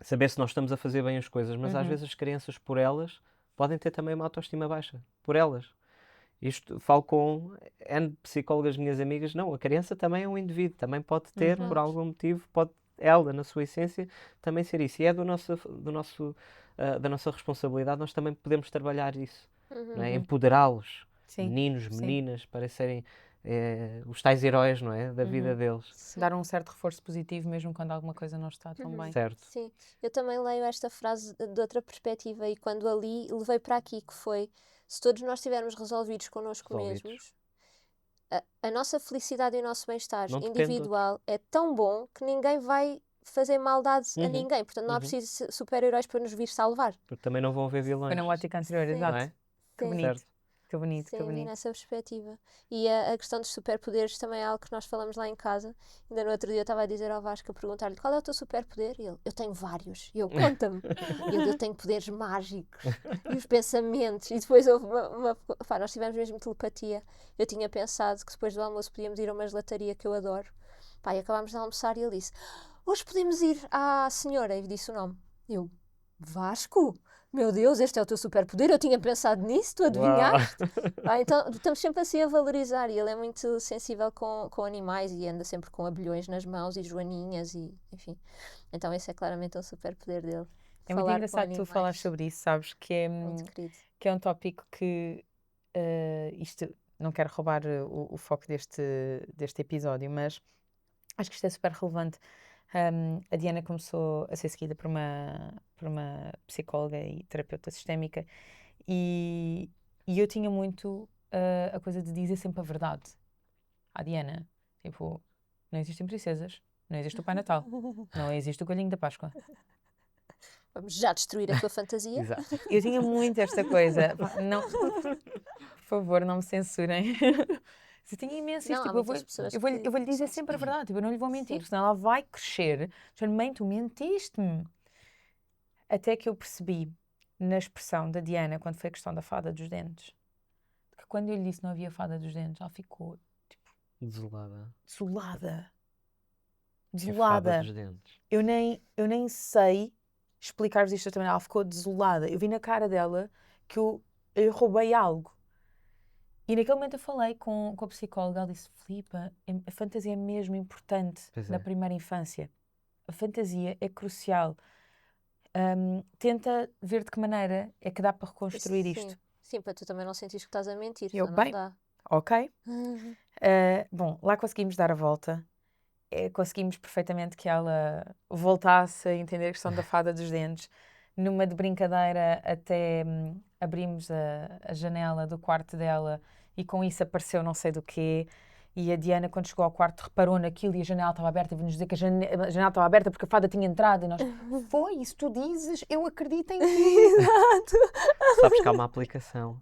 saber se nós estamos a fazer bem as coisas, mas às vezes as crianças, por elas, podem ter também uma autoestima baixa. Por elas. Isto falo com N psicólogas minhas amigas. Não, a criança também é um indivíduo, também pode ter, por algum motivo, pode ela, na sua essência, também ser isso. E é da nossa responsabilidade, nós também podemos trabalhar isso, não é? Empoderá-los, Sim. meninos, Sim. meninas, para serem os tais heróis, não é? Da vida deles. Sim. Dar um certo reforço positivo mesmo quando alguma coisa não está tão bem. Certo. Sim, eu também leio esta frase de outra perspectiva e quando a li, levei para aqui, que foi: se todos nós estivermos resolvidos connosco Resolvidos. mesmos, a nossa felicidade e o nosso bem-estar Não depende de individual é tão bom que ninguém vai fazer maldade a ninguém. Portanto, não há preciso de super-heróis para nos vir salvar. Porque também não vão haver vilões. Foi na ótica anterior, Sim. exato. Não é? Que Sim. bonito. Certo. Que bonito, que Sim, vi bonito. nessa perspectiva. E a questão dos superpoderes também é algo que nós falamos lá em casa. Ainda no outro dia eu estava a dizer ao Vasco, a perguntar-lhe qual é o teu superpoder? E ele: eu tenho vários. E eu: conta-me. E ele: eu tenho poderes mágicos. E os pensamentos. E depois houve pá, nós tivemos mesmo telepatia. Eu tinha pensado que depois do almoço podíamos ir a uma gelataria que eu adoro. Pá, e acabámos de almoçar e ele disse: hoje podemos ir à senhora. E disse o nome. Eu: Vasco? Meu Deus, este é o teu superpoder, eu tinha pensado nisso, tu adivinhaste? Então estamos sempre assim a valorizar e ele é muito sensível com animais e anda sempre com abelhões nas mãos e joaninhas e enfim. Então esse é claramente um superpoder dele. É muito Falar com engraçado tu falares animais. sobre isso, sabes? Que Muito querido. é um tópico que isto não quero roubar o foco deste episódio, mas acho que isto é super relevante. A Diana começou a ser seguida por uma psicóloga e terapeuta sistémica e eu tinha muito a coisa de dizer sempre a verdade à Diana. Tipo, não existem princesas, não existe o Pai Natal, não existe o Coelhinho da Páscoa. Vamos já destruir a tua fantasia. Exato. Eu tinha muito esta coisa. Pá, não, por favor, não me censurem. Eu tinha imenso Não, isto. há Tipo, muitas pessoas eu vou-lhe dizer são sempre a verdade. Tipo, eu não lhe vou mentir, Sim. senão ela vai crescer. Dizendo: mãe, tu mentiste-me. Até que eu percebi, na expressão da Diana, quando foi a questão da fada dos dentes, que quando eu lhe disse que não havia fada dos dentes, ela ficou Desolada. desolada. É fada Desolada. dos dentes. Eu nem sei explicar-vos isto também. Ela ficou desolada. Eu vi na cara dela que eu roubei algo. E naquele momento eu falei com a psicóloga. Ela disse: Filipa, a fantasia é mesmo importante Pois na é. primeira infância. A fantasia é crucial. Tenta ver de que maneira é que dá para reconstruir isto. Sim, para tu também não sentires que estás a mentir, Eu, senão não bem, dá. ok. Bom, lá conseguimos dar a volta. Conseguimos perfeitamente que ela voltasse a entender a questão da fada dos dentes. Numa de brincadeira, até abrimos a janela do quarto dela e com isso apareceu não sei do quê. E a Diana, quando chegou ao quarto, reparou naquilo e a janela estava aberta e veio-nos dizer que a janela estava aberta porque a fada tinha entrado. E nós: foi isso, tu dizes, eu acredito em ti. Exato. Sabes que há uma aplicação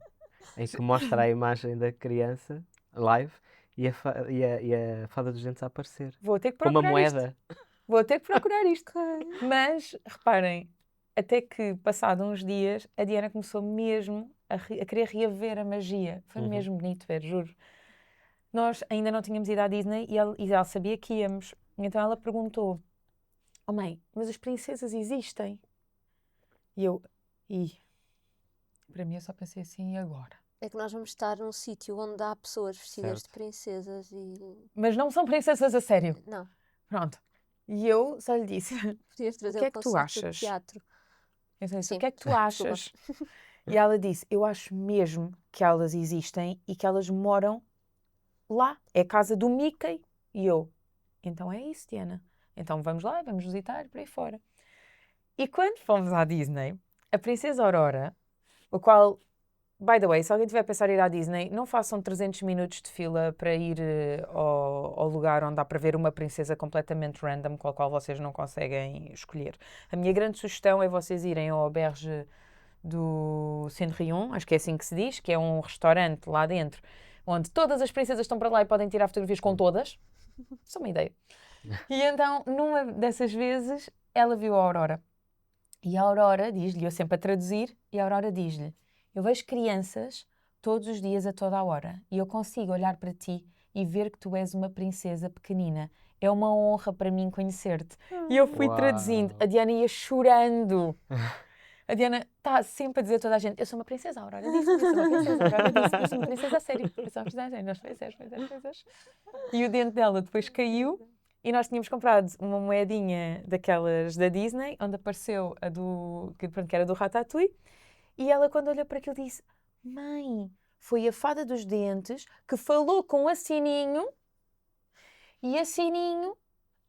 em que mostra a imagem da criança live e a fada dos dentes a aparecer. Vou ter que Com uma procurar isto. moeda. Vou ter que procurar isto. Mas, reparem, até que, passado uns dias, a Diana começou mesmo a querer reaver a magia. Foi mesmo bonito ver, juro. Nós ainda não tínhamos ido à Disney e ela sabia que íamos. Então ela perguntou: oh mãe, mas as princesas existem? E eu, para mim eu só pensei assim: e agora? É que nós vamos estar num sítio onde há pessoas vestidas de Certo. princesas e... Mas não são princesas a sério. Não, Pronto. E eu só lhe disse: podias o trazer que o é que tu conceito de achas? teatro. Eu disse: o Sim, que é que tu desculpa. achas? E ela disse: eu acho mesmo que elas existem e que elas moram lá. É a casa do Mickey. E eu: então é isso, Diana. Então vamos lá, vamos visitar por aí fora. E quando fomos à Disney, a Princesa Aurora, o qual, by the way, se alguém tiver a pensar em ir à Disney, não façam 300 minutos de fila para ir ao lugar onde dá para ver uma princesa completamente random, com a qual vocês não conseguem escolher. A minha grande sugestão é vocês irem ao Auberge do Cendrillon, acho que é assim que se diz, que é um restaurante lá dentro, onde todas as princesas estão para lá e podem tirar fotografias com todas. Só uma ideia. E então, numa dessas vezes, ela viu a Aurora. E a Aurora diz-lhe, eu sempre a traduzir, e a Aurora diz-lhe: eu vejo crianças todos os dias a toda a hora e eu consigo olhar para ti e ver que tu és uma princesa pequenina. É uma honra para mim conhecer-te. E eu fui traduzindo. A Uau! Diana ia chorando. A Diana está sempre a dizer a toda a gente: eu sou uma princesa, a Aurora disse, eu sou uma princesa, a Aurora disse, eu sou uma princesa a sério. Eu sou uma princesa a sério, nós princesas. E o dente dela depois caiu. E nós tínhamos comprado uma moedinha daquelas da Disney, onde apareceu a do, pronto, que era do Ratatouille. E ela, quando olhou para aquilo, disse: mãe, foi a fada dos dentes que falou com a Sininho e a Sininho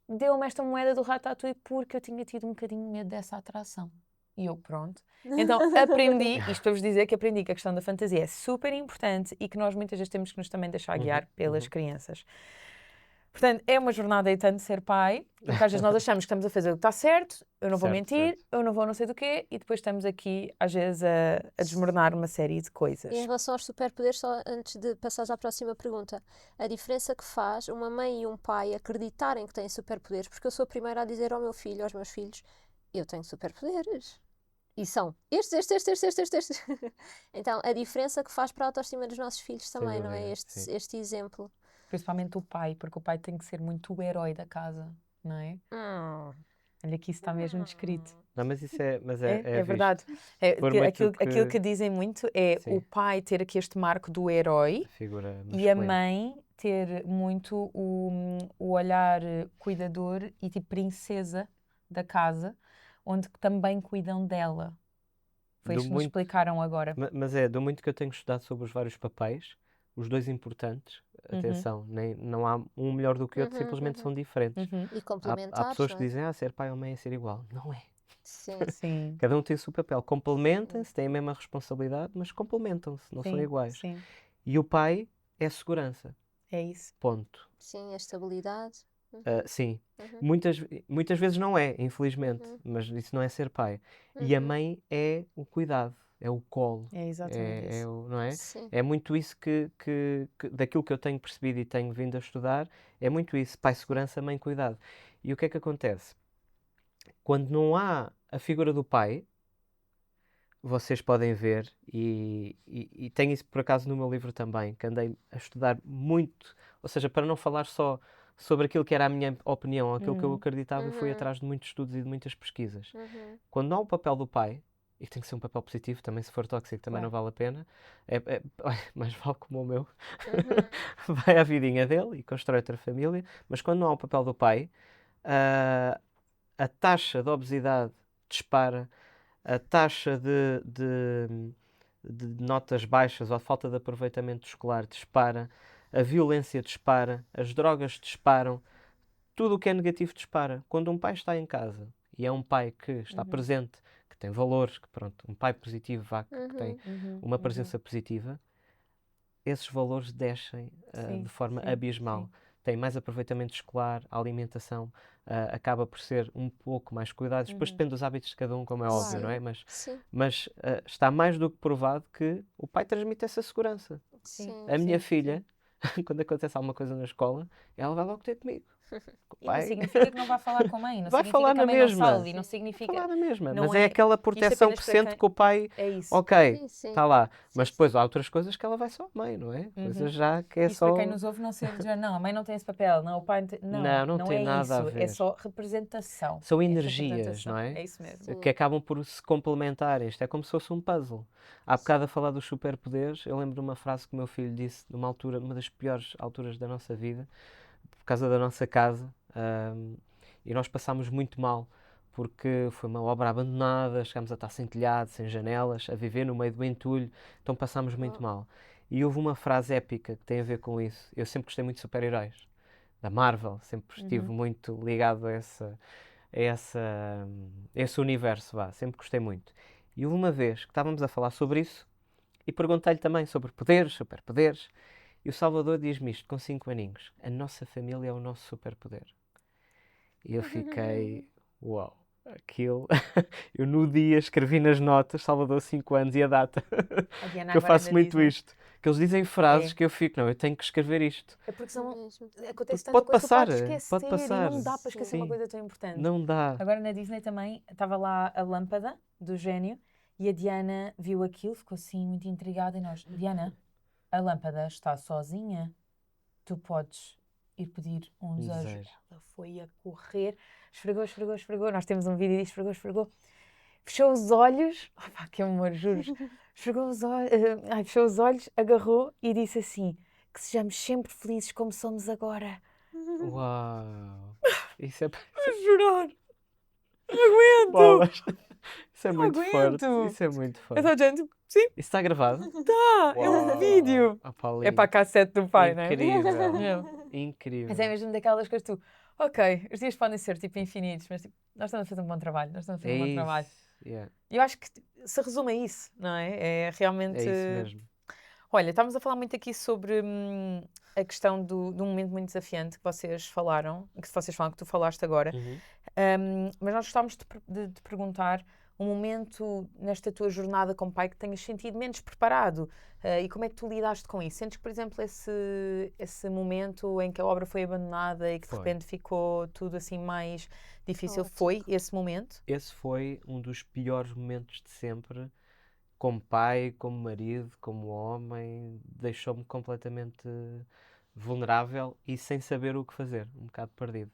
deu-me esta moeda do Ratatouille porque eu tinha tido um bocadinho de medo dessa atração. E eu, pronto. Então, aprendi, isto para vos dizer que aprendi que a questão da fantasia é super importante e que nós muitas vezes temos que nos também deixar guiar pelas crianças. Portanto, é uma jornada e tanto ser pai, porque às vezes nós achamos que estamos a fazer o que está certo, eu não vou Certo, mentir, certo. eu não vou não sei do quê, e depois estamos aqui, às vezes, a desmoronar uma série de E em coisas. relação aos superpoderes, só antes de passares à próxima pergunta, a diferença que faz uma mãe e um pai acreditarem que têm superpoderes, porque eu sou a primeira a dizer ao meu filho, aos meus filhos, eu tenho superpoderes. E são estes. Então, a diferença que faz para a autoestima dos nossos filhos Sem também, não é? dúvida, sim. Este exemplo. Principalmente o pai, porque o pai tem que ser muito o herói da casa, não é? Olha que isso está mesmo descrito. Não, mas isso é, mas É é visto. verdade. É, Por que muito aquilo que que dizem muito é o sim, pai ter aqui este marco do herói a figura e a masculina. mãe ter muito o olhar cuidador e tipo princesa da casa, onde também cuidam dela. Foi Do isto que nos muito, explicaram agora. mas é, do muito que eu tenho estudado sobre os vários papéis, os dois importantes, atenção, não há um melhor do que o outro, simplesmente são diferentes. E Há complementares, pessoas não que é? dizem, ser pai ou mãe é ser igual. Não é. Sim. Sim, Cada um tem o seu papel. Complementam-se, têm a mesma responsabilidade, mas complementam-se, não são sim, iguais. sim. E o pai é segurança. É isso. Ponto. Sim, a estabilidade. Sim. Uhum. Muitas vezes não é, infelizmente, mas isso não é ser pai. E a mãe é o cuidado, é o colo, É exatamente isso. não é? Sim. É muito isso que daquilo que eu tenho percebido e tenho vindo a estudar, é muito isso, pai segurança, mãe cuidado. E o que é que acontece? Quando não há a figura do pai, vocês podem ver, e tenho isso por acaso no meu livro também, que andei a estudar muito, ou seja, para não falar só sobre aquilo que era a minha opinião, aquilo que eu acreditava, fui atrás de muitos estudos e de muitas pesquisas. Quando não há o papel do pai, e tem que ser um papel positivo, também se for tóxico também Claro. não vale a pena, mais vale como o meu, vai à vidinha dele e constrói outra família, mas quando não há o papel do pai, a taxa de obesidade dispara, a taxa de notas baixas ou a falta de aproveitamento escolar dispara, a violência dispara, as drogas disparam, tudo o que é negativo dispara. Quando um pai está em casa e é um pai que está presente, que tem valores, que pronto, um pai positivo, que tem uma presença positiva, esses valores descem Sim, de forma sim, abismal. sim. Tem mais aproveitamento escolar, a alimentação acaba por ser um pouco mais cuidado. Depois depende dos hábitos de cada um, como é óbvio, não é? Sim. Mas está mais do que provado que o pai transmite essa segurança. Sim, A minha sim, filha, quando acontece alguma coisa na escola, ela vai logo ter comigo. O E não pai significa que não vai falar com a mãe, não vai significa falar que a na mãe não mesma. salve, e não Vai significa... falar na mesma. Não Mas é é aquela isto proteção apenas que para sente quem... que o pai, É isso. ok, Sim, sim. está lá. Mas Sim, depois há outras coisas que ela vai só à mãe, não é? Coisas já que é Isso para quem só... nos ouve não ser dizer, não, a mãe não tem esse papel, não, o pai não tem... Não, Não não tem é nada a isso, é ver. só representação. São É energias, não representação, é? é isso mesmo. sim. Que acabam por se complementarem. Isto é como se fosse um puzzle. Há bocado a falar dos superpoderes, eu lembro de uma frase que o meu filho disse numa altura, numa das piores alturas da nossa vida, por causa da nossa casa, e nós passámos muito mal, porque foi uma obra abandonada, chegámos a estar sem telhado, sem janelas, a viver no meio do entulho, então passámos muito mal. E houve uma frase épica que tem a ver com isso. Eu sempre gostei muito de super-heróis, da Marvel, sempre estive muito ligado a esse universo, vá, sempre gostei muito. E houve uma vez que estávamos a falar sobre isso e perguntei-lhe também sobre poderes, superpoderes, e o Salvador diz-me isto com 5 aninhos: a nossa família é o nosso superpoder. E eu fiquei, uau, aquilo. Eu no dia escrevi nas notas, Salvador 5 anos e a data, A Diana que eu agora faço na muito Disney. isto. Que eles dizem frases É. que eu fico, não, eu tenho que escrever isto. É porque são... Mesmo. acontece tanta Pode coisa, tu passar, podes esquecer pode passar. e não dá para esquecer uma Sim, coisa tão importante. não dá. Agora na Disney também estava lá a lâmpada do gênio e a Diana viu aquilo, ficou assim muito intrigada e nós, Diana, a lâmpada está sozinha, tu podes ir pedir um desejo. Desejo. Ela foi a correr, esfregou, esfregou, esfregou, nós temos um vídeo disso, esfregou, esfregou, fechou os olhos, opa, que amor, juro, esfregou os olhos, fechou os olhos, agarrou e disse assim, que sejamos sempre felizes como somos agora. Uau! Isso é. A chorar. Não aguento. Bolas! Isso é Não muito forte. aguento. Isso é muito Eu forte. estava dizendo, sim, Isso está gravado? tá, é um Uau! vídeo. Ah, É Paulinho. para a cassete do pai, não é? Incrível. É. Incrível. Mas é mesmo daquelas coisas que tu, ok, os dias podem ser tipo infinitos, mas tipo, nós estamos a fazer um bom trabalho, nós estamos a fazer um bom trabalho. isso. Yeah. E eu acho que se resume a isso, não é? É realmente. É isso mesmo. Olha, estávamos a falar muito aqui sobre a questão de um momento muito desafiante que vocês falaram, que tu falaste agora. Uhum. Mas nós gostávamos de perguntar um momento nesta tua jornada como pai que tenhas sentido menos preparado e como é que tu lidaste com isso? Sentes que, por exemplo, esse momento em que a obra foi abandonada e que de Foi. repente ficou tudo assim mais difícil, Caótico. foi esse momento? Esse foi um dos piores momentos de sempre. Como pai, como marido, como homem, deixou-me completamente vulnerável e sem saber o que fazer, um bocado perdido.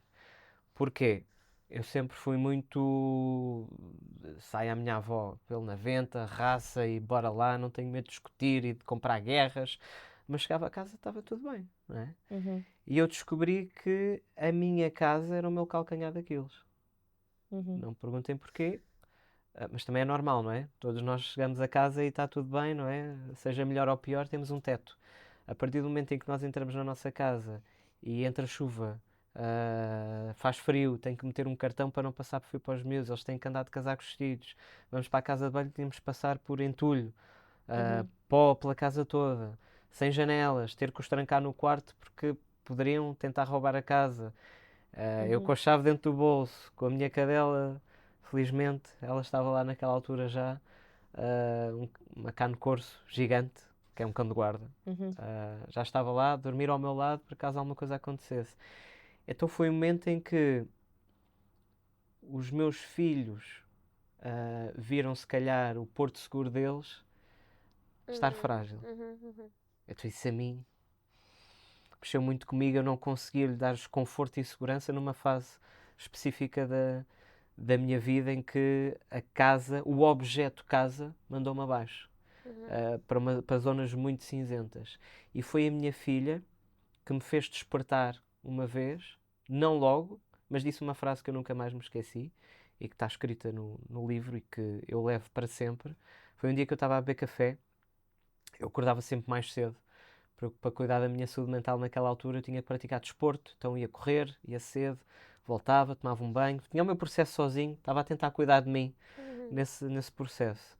Porquê? Eu sempre fui muito. Sai a minha avó pelo na venta, raça e bora lá, não tenho medo de discutir e de comprar guerras, mas chegava a casa e estava tudo bem, não é? E eu descobri que a minha casa era o meu calcanhar daqueles. Não me perguntem porquê, mas também é normal, não é? Todos nós chegamos a casa e está tudo bem, não é? Seja melhor ou pior, temos um teto. A partir do momento em que nós entramos na nossa casa e entra chuva, faz frio, tem que meter um cartão para não passar por frio para os miúdos, eles têm que andar de casacos vestidos. Vamos para a casa de banho, temos que passar por entulho, pó pela casa toda, sem janelas, ter que os trancar no quarto porque poderiam tentar roubar a casa. Eu com a chave dentro do bolso, com a minha cadela, felizmente, ela estava lá naquela altura já, uma cano corso gigante, que é um cão de guarda, já estava lá, a dormir ao meu lado, por caso alguma coisa acontecesse. Então foi um momento em que os meus filhos viram, se calhar, o porto seguro deles estar frágil. Então isso a mim mexeu muito comigo, eu não conseguia lhe dar conforto e segurança numa fase específica da minha vida em que a casa, o objeto casa, mandou-me abaixo, para zonas muito cinzentas. E foi a minha filha que me fez despertar uma vez, não logo, mas disse uma frase que eu nunca mais me esqueci e que está escrita no livro e que eu levo para sempre. Foi um dia que eu estava a beber café, eu acordava sempre mais cedo, para cuidar da minha saúde mental naquela altura eu tinha que praticar desporto, então ia correr, ia cedo, voltava, tomava um banho, tinha o meu processo sozinho, estava a tentar cuidar de mim nesse processo.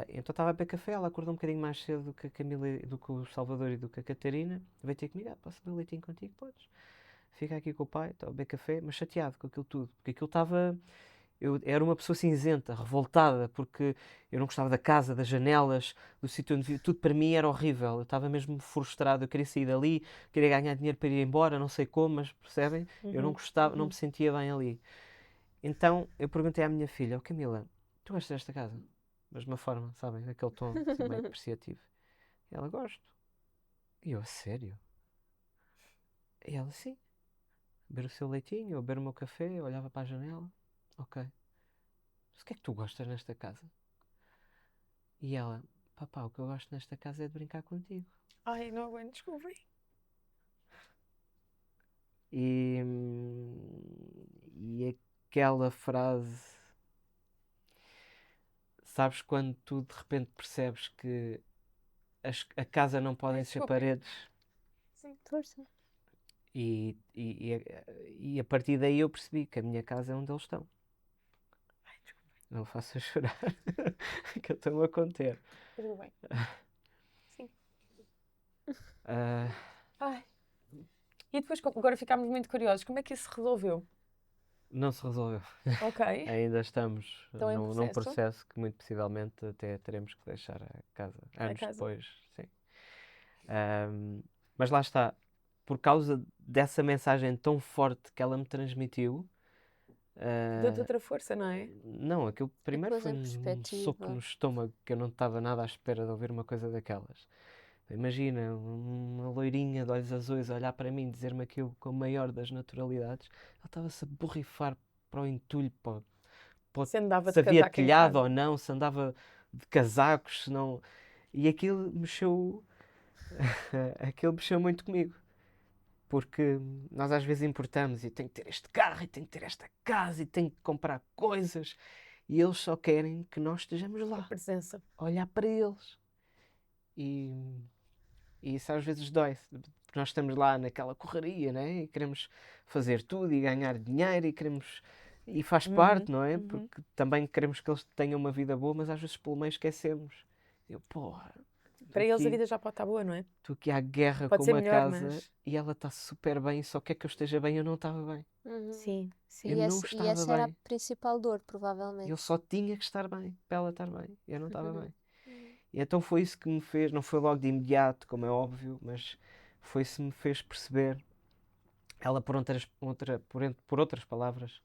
Então estava a beber café, ela acordou um bocadinho mais cedo do que a Camila, do que o Salvador e do que a Catarina, veio ter comigo, posso beber leitinho contigo? Podes. Fica aqui com o pai, estava a beber café, mas chateado com aquilo tudo, porque aquilo estava... Eu era uma pessoa cinzenta, revoltada, porque eu não gostava da casa, das janelas, do sítio onde vivia. Tudo para mim era horrível. Eu estava mesmo frustrado. Eu queria sair dali, queria ganhar dinheiro para ir embora, não sei como, mas percebem? Eu não gostava, não me sentia bem ali. Então eu perguntei à minha filha: "Oh, Camila, tu gostas desta casa?" Mas de uma forma, sabem? Aquele tom assim, meio depreciativo. E ela: "Gosto." E eu: "A sério?" E ela: "Sim." Beber o seu leitinho, eu beber o meu café, eu olhava para a janela. Ok. Mas o que é que tu gostas nesta casa? E ela: "Papá, o que eu gosto nesta casa é de brincar contigo." Ai, não aguento, desculpem. E, e aquela frase, sabes quando tu de repente percebes que a casa não podem ser desculpem. paredes Sim. Força. e a partir daí eu percebi que a minha casa é onde eles estão. Ai, desculpem. Não faças chorar, que eu estou-me a conter. Tudo bem. Sim. Ah, Ai. E depois, agora ficámos muito curiosos. Como é que isso se resolveu? não se resolveu. Ok. Ainda estamos Estão em num processo. processo que muito possivelmente até teremos que deixar a casa A anos casa. depois, sim. Mas lá está, por causa dessa mensagem tão forte que ela me transmitiu, Deu-te ah, outra força, não é? não, aquilo E primeiro pôs foi em um soco no perspectiva. estômago que eu não estava nada à espera de ouvir uma coisa daquelas. Imagina uma loirinha de olhos azuis a olhar para mim e dizer-me aquilo com a maior das naturalidades. Ela estava-se a borrifar para o entulho, Se andava se de havia casaco em telhado ou casa. não, se andava de casacos, se não. E aquilo mexeu. Aquilo mexeu muito comigo. Porque nós às vezes importamos e tenho que ter este carro, e tenho que ter esta casa, e tenho que comprar coisas. E eles só querem que nós estejamos A lá, presença. a olhar para eles. E, e isso às vezes dói, porque nós estamos lá naquela correria, né? E queremos fazer tudo e ganhar dinheiro e queremos. E faz parte, não é? Porque também queremos que eles tenham uma vida boa, mas às vezes pelo meio esquecemos. Eu, porra, Para eles a vida já pode estar boa, não é? estou aqui à guerra Pode com ser uma melhor, casa mas. e ela está super bem, só quer que eu esteja bem, eu não estava bem. Sim, Eu sim. não E estava essa era a bem. principal dor, Eu provavelmente. só tinha que estar bem, para ela estar bem. Eu não estava bem. Uhum. E então foi isso que me fez, não foi logo de imediato, como é óbvio, mas foi isso que me fez perceber. Ela, por outras palavras,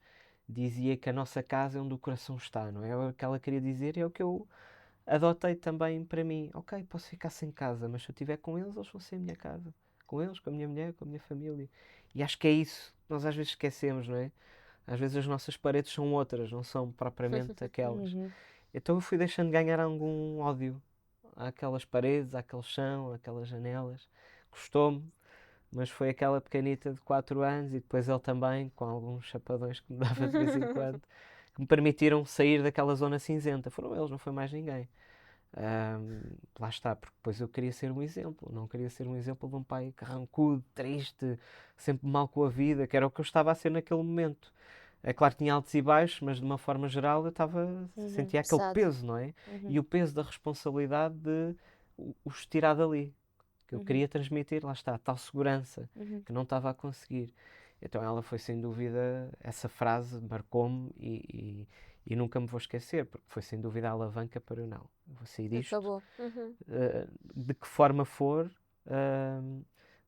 dizia que a nossa casa é onde o coração está, não é? É o que ela queria dizer e é o que eu adotei também para mim. Ok, posso ficar sem casa, mas se eu estiver com eles vão ser a minha casa. Com eles, com a minha mulher, com a minha família. E acho que é isso. Nós às vezes esquecemos, não é? Às vezes as nossas paredes são outras, não são propriamente aquelas. Uhum. Então eu fui deixando de ganhar algum ódio àquelas paredes, àquele chão, àquelas janelas. Custou-me, mas foi aquela pequenita de 4 anos e depois ele também, com alguns chapadões que me dava de vez em quando, que me permitiram sair daquela zona cinzenta. Foram eles, não foi mais ninguém. Lá está, porque depois eu queria ser um exemplo, não queria ser um exemplo de um pai carrancudo, triste, sempre mal com a vida, que era o que eu estava a ser naquele momento. É claro que tinha altos e baixos, mas de uma forma geral eu sentia aquele Pesado. peso, não é? E o peso da responsabilidade de os tirar dali, que eu queria transmitir, lá está, tal segurança, que não estava a conseguir. Então ela foi sem dúvida, essa frase marcou-me e nunca me vou esquecer, porque foi sem dúvida a alavanca para eu não. Eu vou sair disto, Acabou. Uhum. de que forma for,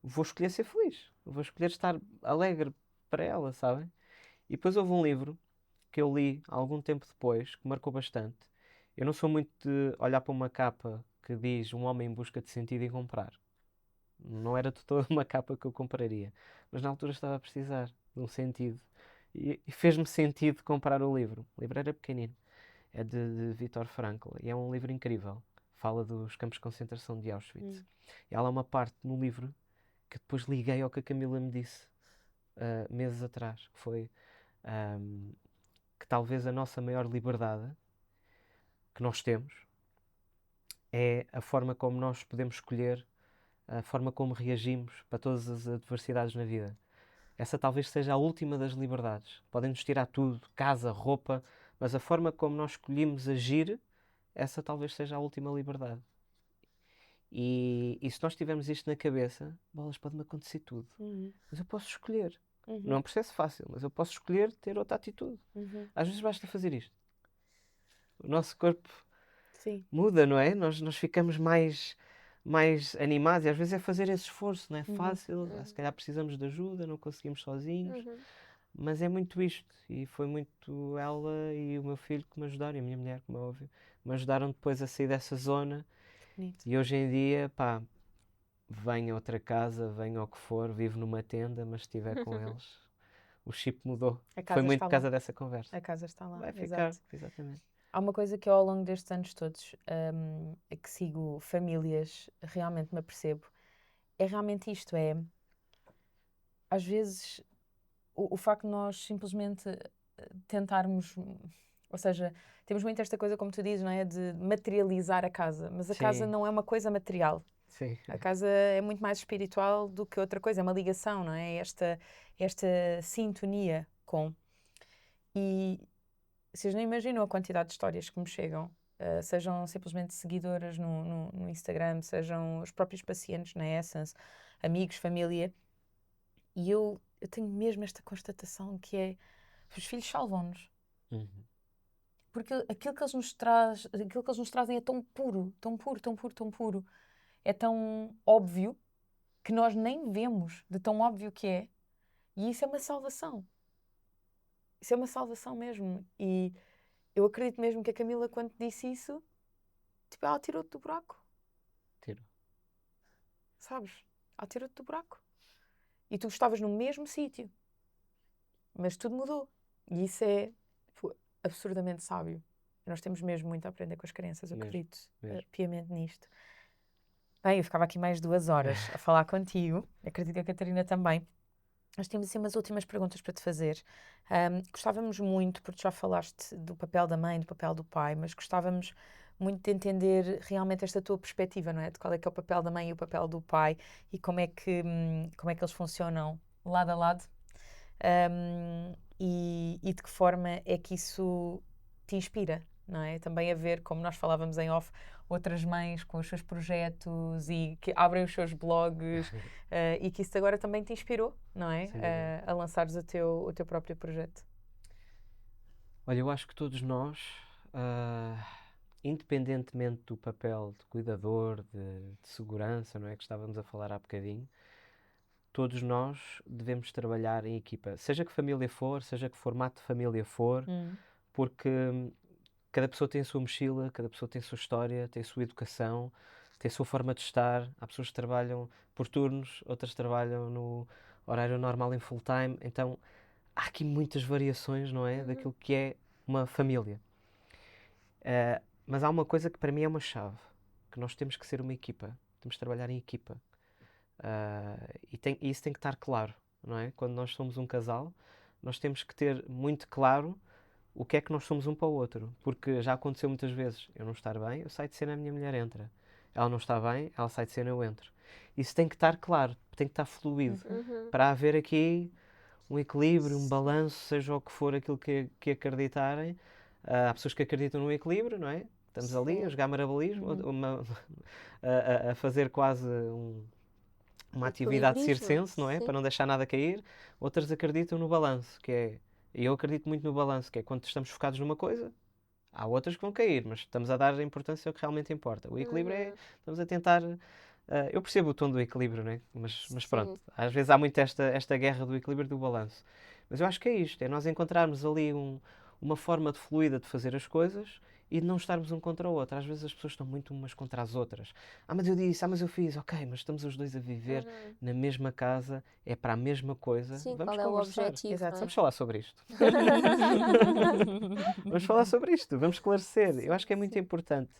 vou escolher ser feliz, vou escolher estar alegre para ela, sabem? E depois houve um livro que eu li algum tempo depois, que marcou bastante. Eu não sou muito de olhar para uma capa que diz um homem em busca de sentido e comprar. Não era de toda uma capa que eu compraria. Mas na altura estava a precisar de um sentido. E fez-me sentido comprar o livro. O livro era pequenino. É de Viktor Frankl. E é um livro incrível. Fala dos campos de concentração de Auschwitz. E há lá uma parte no livro que depois liguei ao que a Camila me disse meses atrás. Que foi que talvez a nossa maior liberdade que nós temos é a forma como nós podemos escolher, a forma como reagimos para todas as adversidades na vida. Essa talvez seja a última das liberdades. Podem-nos tirar tudo, casa, roupa, mas a forma como nós escolhemos agir, essa talvez seja a última liberdade. E se nós tivermos isto na cabeça, bolas, pode-me acontecer tudo. Mas eu posso escolher. Não é um processo fácil, mas eu posso escolher ter outra atitude. Às vezes basta fazer isto. O nosso corpo muda, não é? Nós ficamos mais animados e às vezes é fazer esse esforço, não é fácil. Se calhar precisamos de ajuda, não conseguimos sozinhos. Mas é muito isto. E foi muito ela e o meu filho que me ajudaram, e a minha mulher, como é óbvio, me ajudaram depois a sair dessa zona. Bonito. E hoje em dia, pá, venho a outra casa, venho ao que for, vivo numa tenda, mas se estiver com eles, o chip mudou. Foi muito por causa dessa conversa. A casa está lá. Vai ficar, Exato. exatamente. Há uma coisa que eu, ao longo destes anos todos, que sigo famílias, realmente me apercebo, é realmente isto, às vezes, o facto de nós simplesmente tentarmos, ou seja, temos muito esta coisa, como tu dizes, não é? De materializar a casa, mas a casa não é uma coisa material. Sim. A casa é muito mais espiritual do que outra coisa, é uma ligação, não é? Esta sintonia com. E vocês não imaginam a quantidade de histórias que me chegam, sejam simplesmente seguidoras no Instagram, sejam os próprios pacientes na Essence, amigos, família. E eu tenho mesmo esta constatação que é, os filhos salvam-nos. Porque aquilo que eles nos trazem é tão puro, tão puro, tão puro, tão puro. É tão óbvio que nós nem vemos de tão óbvio que é. E isso é uma salvação. Isso é uma salvação mesmo. E eu acredito mesmo que a Camila, quando disse isso, tipo, ela tirou-te do buraco. Tiro. Sabes? Ela tirou-te do buraco. E tu estavas no mesmo sítio. Mas tudo mudou. E isso é, tipo, absurdamente sábio. Nós temos mesmo muito a aprender com as crianças, eu acredito piamente nisto. Bem, eu ficava aqui mais 2 horas a falar contigo. Acredito que a Catarina também. Nós temos assim umas últimas perguntas para te fazer. Gostávamos muito, porque já falaste do papel da mãe, do papel do pai, mas gostávamos muito de entender realmente esta tua perspectiva, não é? De qual é que é o papel da mãe e o papel do pai e como é que eles funcionam lado a lado. E de que forma é que isso te inspira, não é? Também a ver, como nós falávamos em off, outras mães com os seus projetos e que abrem os seus blogs e que isso agora também te inspirou, não é? A lançares o teu próprio projeto. Olha, eu acho que todos nós, independentemente do papel de cuidador, de segurança, não é? Que estávamos a falar há bocadinho, todos nós devemos trabalhar em equipa. Seja que família for, seja que formato de família for, porque cada pessoa tem a sua mochila, cada pessoa tem a sua história, tem a sua educação, tem a sua forma de estar. Há pessoas que trabalham por turnos, outras trabalham no horário normal em full time. Então, há aqui muitas variações, não é? Daquilo que é uma família. Mas há uma coisa que para mim é uma chave, que nós temos que ser uma equipa. Temos que trabalhar em equipa. E isso tem que estar claro, não é? Quando nós somos um casal, nós temos que ter muito claro o que é que nós somos um para o outro. Porque já aconteceu muitas vezes eu não estar bem, eu saio de cena, a minha mulher entra. Ela não está bem, ela sai de cena, eu entro. Isso tem que estar claro, tem que estar fluido, para haver aqui um equilíbrio, um balanço, seja o que for aquilo que acreditarem. Há pessoas que acreditam no equilíbrio, não é? Estamos ali a jogar marabolismo, a fazer quase uma atividade circense, não é? Para não deixar nada cair. Outras acreditam no balanço, que é... E eu acredito muito no balanço, que é quando estamos focados numa coisa, há outras que vão cair, mas estamos a dar a importância ao que realmente importa. O equilíbrio é... Estamos a tentar... eu percebo o tom do equilíbrio, não é? Mas pronto, às vezes há muito esta guerra do equilíbrio e do balanço. Mas eu acho que é isto, é nós encontrarmos ali uma forma de fluida de fazer as coisas e de não estarmos um contra o outro. Às vezes as pessoas estão muito umas contra as outras. Mas eu disse, mas eu fiz. Ok, mas estamos os dois a viver na mesma casa, é para a mesma coisa. Sim, vamos qual é conversar. o objetivo? Exato. Vamos falar sobre isto. Vamos falar sobre isto, vamos esclarecer. Eu acho que é muito importante.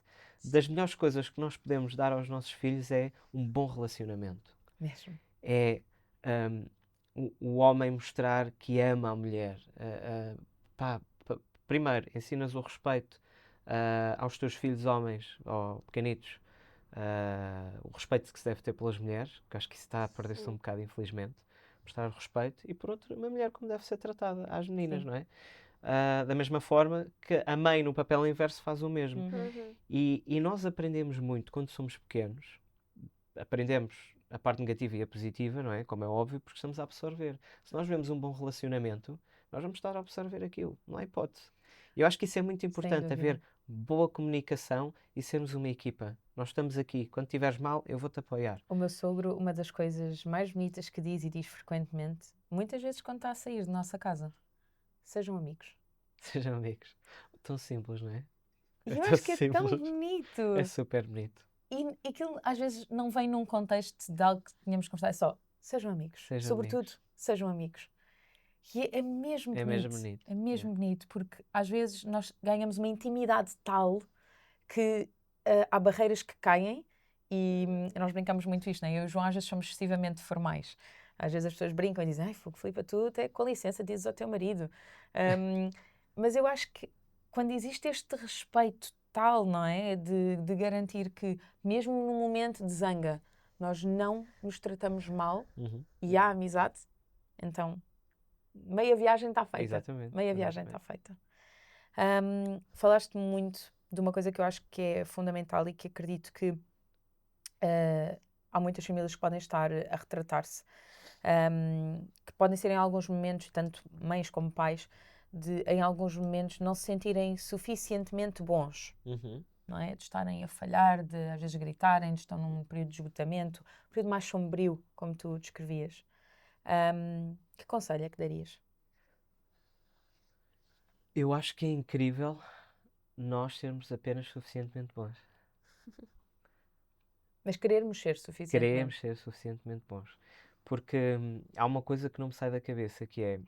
Das melhores coisas que nós podemos dar aos nossos filhos é um bom relacionamento. Mesmo. É o homem mostrar que ama a mulher. Primeiro, ensinas o respeito aos teus filhos homens ou pequenitos, o respeito que se deve ter pelas mulheres, que acho que isso está a perder-se um bocado, infelizmente. Mostrar o respeito. E por outro, uma mulher como deve ser tratada às meninas, não é? Da mesma forma que a mãe no papel inverso faz o mesmo. E nós aprendemos muito quando somos pequenos. Aprendemos a parte negativa e a positiva, não é? Como é óbvio, porque estamos a absorver. Se nós vemos um bom relacionamento, nós vamos estar a absorver aquilo, não há hipótese. Eu acho que isso é muito Sem importante, dúvida. haver boa comunicação e sermos uma equipa. Nós estamos aqui, quando estiveres mal, eu vou-te apoiar. O meu sogro, uma das coisas mais bonitas que diz e diz frequentemente, muitas vezes quando está a sair de nossa casa, sejam amigos. Sejam amigos. Tão simples, não é? E É eu tão acho que é tão simples. bonito. É super bonito. E aquilo às vezes não vem num contexto de algo que tínhamos conversado, é só, sejam amigos. Sejam Sobretudo, amigos. sejam amigos. E é mesmo É bonito. mesmo bonito. É mesmo bonito, porque às vezes nós ganhamos uma intimidade tal que há barreiras que caem e nós brincamos muito isto, né? Eu e o João às vezes somos excessivamente formais. Às vezes as pessoas brincam e dizem, ai, fogo, Filipa, tu até com licença dizes ao teu marido. Um, mas eu acho que quando existe este respeito tal, não é? De garantir que mesmo num momento de zanga nós não nos tratamos mal Uhum. e há amizade, então meia viagem está feita. Exatamente. Meia viagem Exatamente. está feita. Falaste muito de uma coisa que eu acho que é fundamental e que acredito que há muitas famílias que podem estar a retratar-se, que podem ser em alguns momentos, tanto mães como pais, de em alguns momentos não se sentirem suficientemente bons, Uhum. não é? De estarem a falhar, de às vezes gritarem, de estão num período de esgotamento, um período mais sombrio, como tu descrevias. Que conselho é que darias? Eu acho que é incrível nós sermos apenas suficientemente bons. Mas querermos ser suficientemente. Queremos ser suficientemente bons. Porque há uma coisa que não me sai da cabeça, que é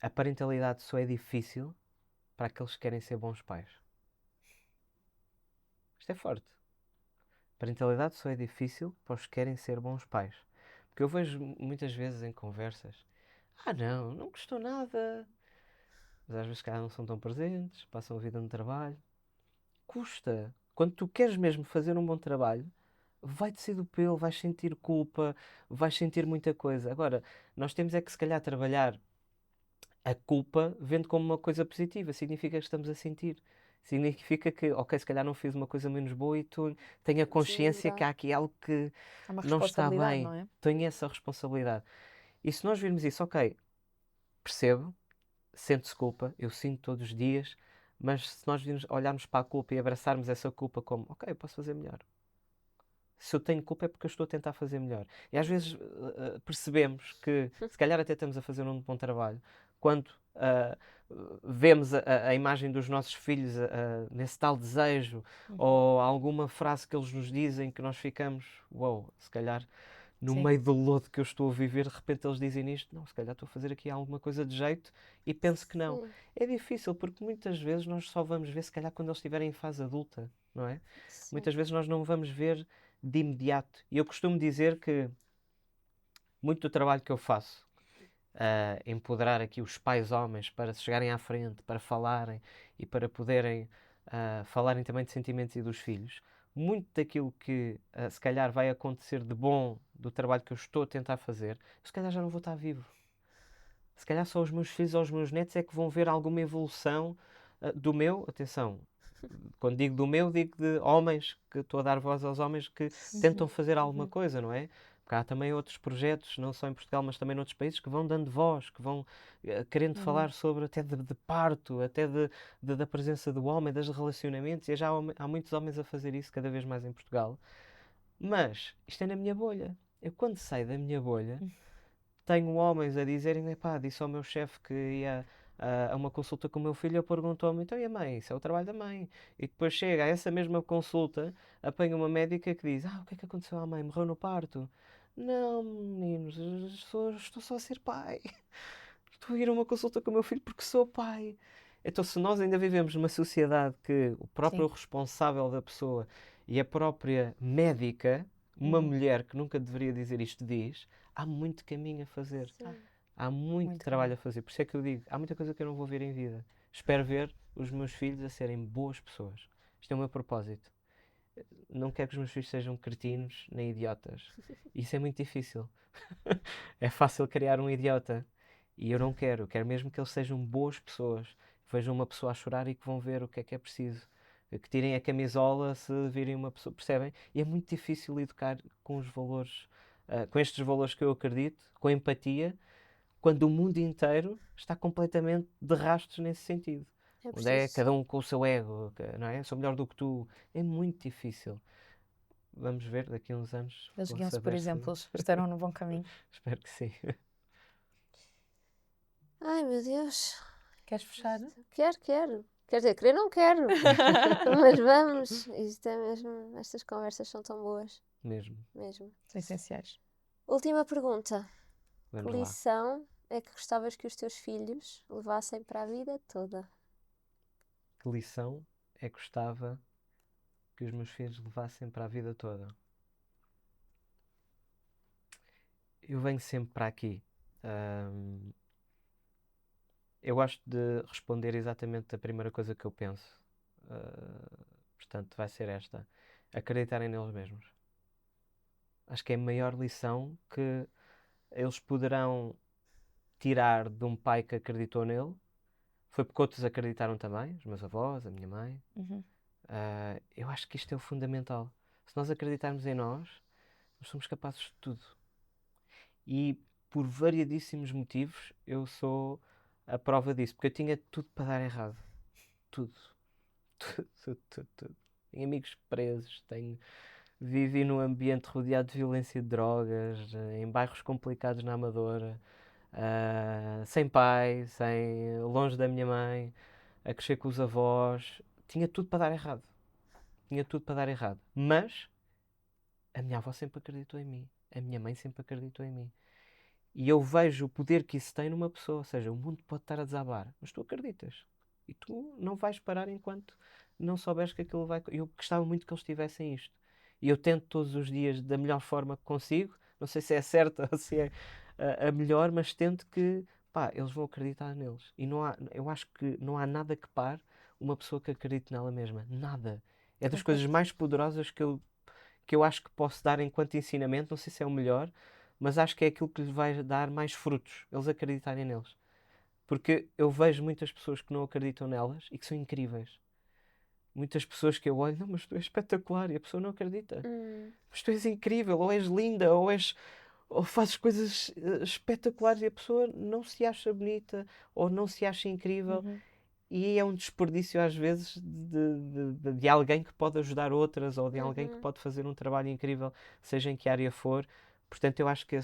a parentalidade só é difícil para aqueles que querem ser bons pais. Isto é forte. A parentalidade só é difícil para os que querem ser bons pais. Porque eu vejo muitas vezes em conversas, não gostou nada. Mas às vezes, calhar, não são tão presentes, passam a vida no trabalho. Custa. Quando tu queres mesmo fazer um bom trabalho, vai-te ser do pelo, vais sentir culpa, vais sentir muita coisa. Agora, nós temos é que, se calhar, trabalhar a culpa vendo como uma coisa positiva. Significa que estamos a sentir. Significa que, ok, se calhar não fiz uma coisa menos boa e tu tenho a consciência que há aqui algo que É uma não está responsabilidade, bem. não é? Tenho essa responsabilidade. E se nós virmos isso, ok, percebo, sente-se culpa, eu sinto todos os dias, mas se nós olharmos para a culpa e abraçarmos essa culpa como, ok, eu posso fazer melhor. Se eu tenho culpa é porque eu estou a tentar fazer melhor. E às vezes percebemos que, se calhar até estamos a fazer um bom trabalho, quando vemos a imagem dos nossos filhos nesse tal desejo, ou alguma frase que eles nos dizem que nós ficamos, uau, se calhar no Sim. meio do lodo que eu estou a viver, de repente eles dizem isto, não, se calhar estou a fazer aqui alguma coisa de jeito e penso que não. Sim. É difícil porque muitas vezes nós só vamos ver, se calhar, quando eles estiverem em fase adulta, não é? Sim. Muitas vezes nós não vamos ver de imediato. E eu costumo dizer que muito do trabalho que eu faço, empoderar aqui os pais homens para se chegarem à frente, para falarem e para poderem falarem também de sentimentos e dos filhos, muito daquilo que se calhar vai acontecer de bom do trabalho que eu estou a tentar fazer, se calhar já não vou estar vivo. Se calhar só os meus filhos ou os meus netos é que vão ver alguma evolução do meu, atenção, quando digo do meu, digo de homens, que estou a dar voz aos homens que tentam fazer alguma coisa, não é? Porque há também outros projetos, não só em Portugal, mas também noutros países, que vão dando voz, que vão querendo falar sobre até de parto, até da presença do homem, dos relacionamentos, e já há muitos homens a fazer isso cada vez mais em Portugal. Mas isto é na minha bolha. Eu quando saio da minha bolha, tenho homens a dizerem, epá, disse ao meu chefe que ia a uma consulta com o meu filho, ele perguntou-me, então e a mãe? Isso é o trabalho da mãe. E depois chega a essa mesma consulta, apanha uma médica que diz, o que é que aconteceu à mãe? Morreu no parto? Não, meninos, estou só a ser pai. Estou a ir a uma consulta com o meu filho porque sou pai. Então, se nós ainda vivemos numa sociedade que o próprio Sim. responsável da pessoa e a própria médica, uma mulher que nunca deveria dizer isto, diz, há muito caminho a fazer. Sim. Há muito Muito trabalho a fazer. Por isso é que eu digo, há muita coisa que eu não vou ver em vida. Espero ver os meus filhos a serem boas pessoas. Isto é o meu propósito. Não quero que os meus filhos sejam cretinos nem idiotas. Isso é muito difícil. É fácil criar um idiota. E eu não quero. Eu quero mesmo que eles sejam boas pessoas. Que vejam uma pessoa a chorar e que vão ver o que é preciso. que tirem a camisola se virem uma pessoa, percebem? E é muito difícil educar com os valores, com estes valores que eu acredito, com empatia, quando o mundo inteiro está completamente de rastros nesse sentido. É Onde é preciso. cada um com o seu ego, não é? Sou melhor do que tu. É muito difícil. Vamos ver daqui a uns anos. Eles vou guiam-se por saber se- exemplos, estarão no bom caminho. Espero que sim. Ai, meu Deus. Queres fechar? Quero. Quer dizer, querer não quero. Mas vamos. Isto é mesmo. Estas conversas são tão boas. Mesmo. Mesmo. São essenciais. Última pergunta. Vamos Que lá. lição é que gostavas que os teus filhos levassem para a vida toda? Que lição é que gostava que os meus filhos levassem para a vida toda? Eu venho sempre para aqui. Eu gosto de responder exatamente a primeira coisa que eu penso. Portanto, vai ser esta: acreditarem neles mesmos. Acho que é a maior lição que eles poderão tirar de um pai que acreditou nele. Foi porque outros acreditaram também, os meus avós, a minha mãe. Uhum. Eu acho que isto é o fundamental. Se nós acreditarmos em nós somos capazes de tudo. E por variadíssimos motivos eu sou a prova disso, porque eu tinha tudo para dar errado. Tudo. Tudo. Tenho amigos presos, vivi num ambiente rodeado de violência e de drogas, em bairros complicados na Amadora, sem pai, longe da minha mãe, a crescer com os avós. Tinha tudo para dar errado. Tinha tudo para dar errado. Mas a minha avó sempre acreditou em mim. A minha mãe sempre acreditou em mim. E eu vejo o poder que isso tem numa pessoa. Ou seja, o mundo pode estar a desabar, mas tu acreditas. E tu não vais parar enquanto não souberes que aquilo vai... Eu gostava muito que eles tivessem isto. E eu tento todos os dias da melhor forma que consigo. Não sei se é certa ou se é a melhor, mas tento que, pá, eles vão acreditar neles. E eu acho que não há nada que pare uma pessoa que acredite nela mesma. Nada. É das coisas mais poderosas que eu acho que posso dar enquanto ensinamento. Não sei se é o melhor, mas acho que é aquilo que lhes vai dar mais frutos, eles acreditarem neles. Porque eu vejo muitas pessoas que não acreditam nelas e que são incríveis. Muitas pessoas que eu olho, não, mas tu és espetacular, e a pessoa não acredita. Mas tu és incrível, ou és linda, ou fazes coisas espetaculares, e a pessoa não se acha bonita, ou não se acha incrível. Uhum. E é um desperdício às vezes de alguém que pode ajudar outras, ou de alguém que pode fazer um trabalho incrível, seja em que área for. Portanto, eu acho que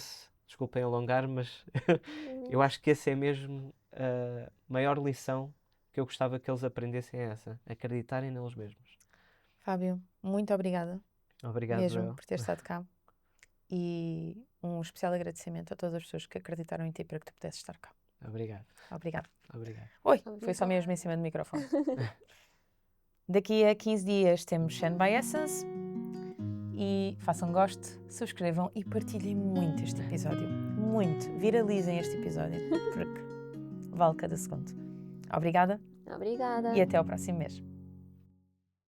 desculpem alongar, mas eu acho que esse é mesmo a maior lição que eu gostava que eles aprendessem, é essa: acreditarem neles mesmos. Fábio, muito obrigada Obrigado, mesmo eu. por ter estado cá. E um especial agradecimento a todas as pessoas que acreditaram em ti para que tu pudesses estar cá. Obrigado. Obrigada. Obrigado. Oi, foi só mesmo em cima do microfone. Daqui a 15 dias temos Shine by Essence. E façam gosto, subscrevam e partilhem muito este episódio. Muito. Viralizem este episódio, porque vale cada segundo. Obrigada Obrigada. e até ao próximo mês.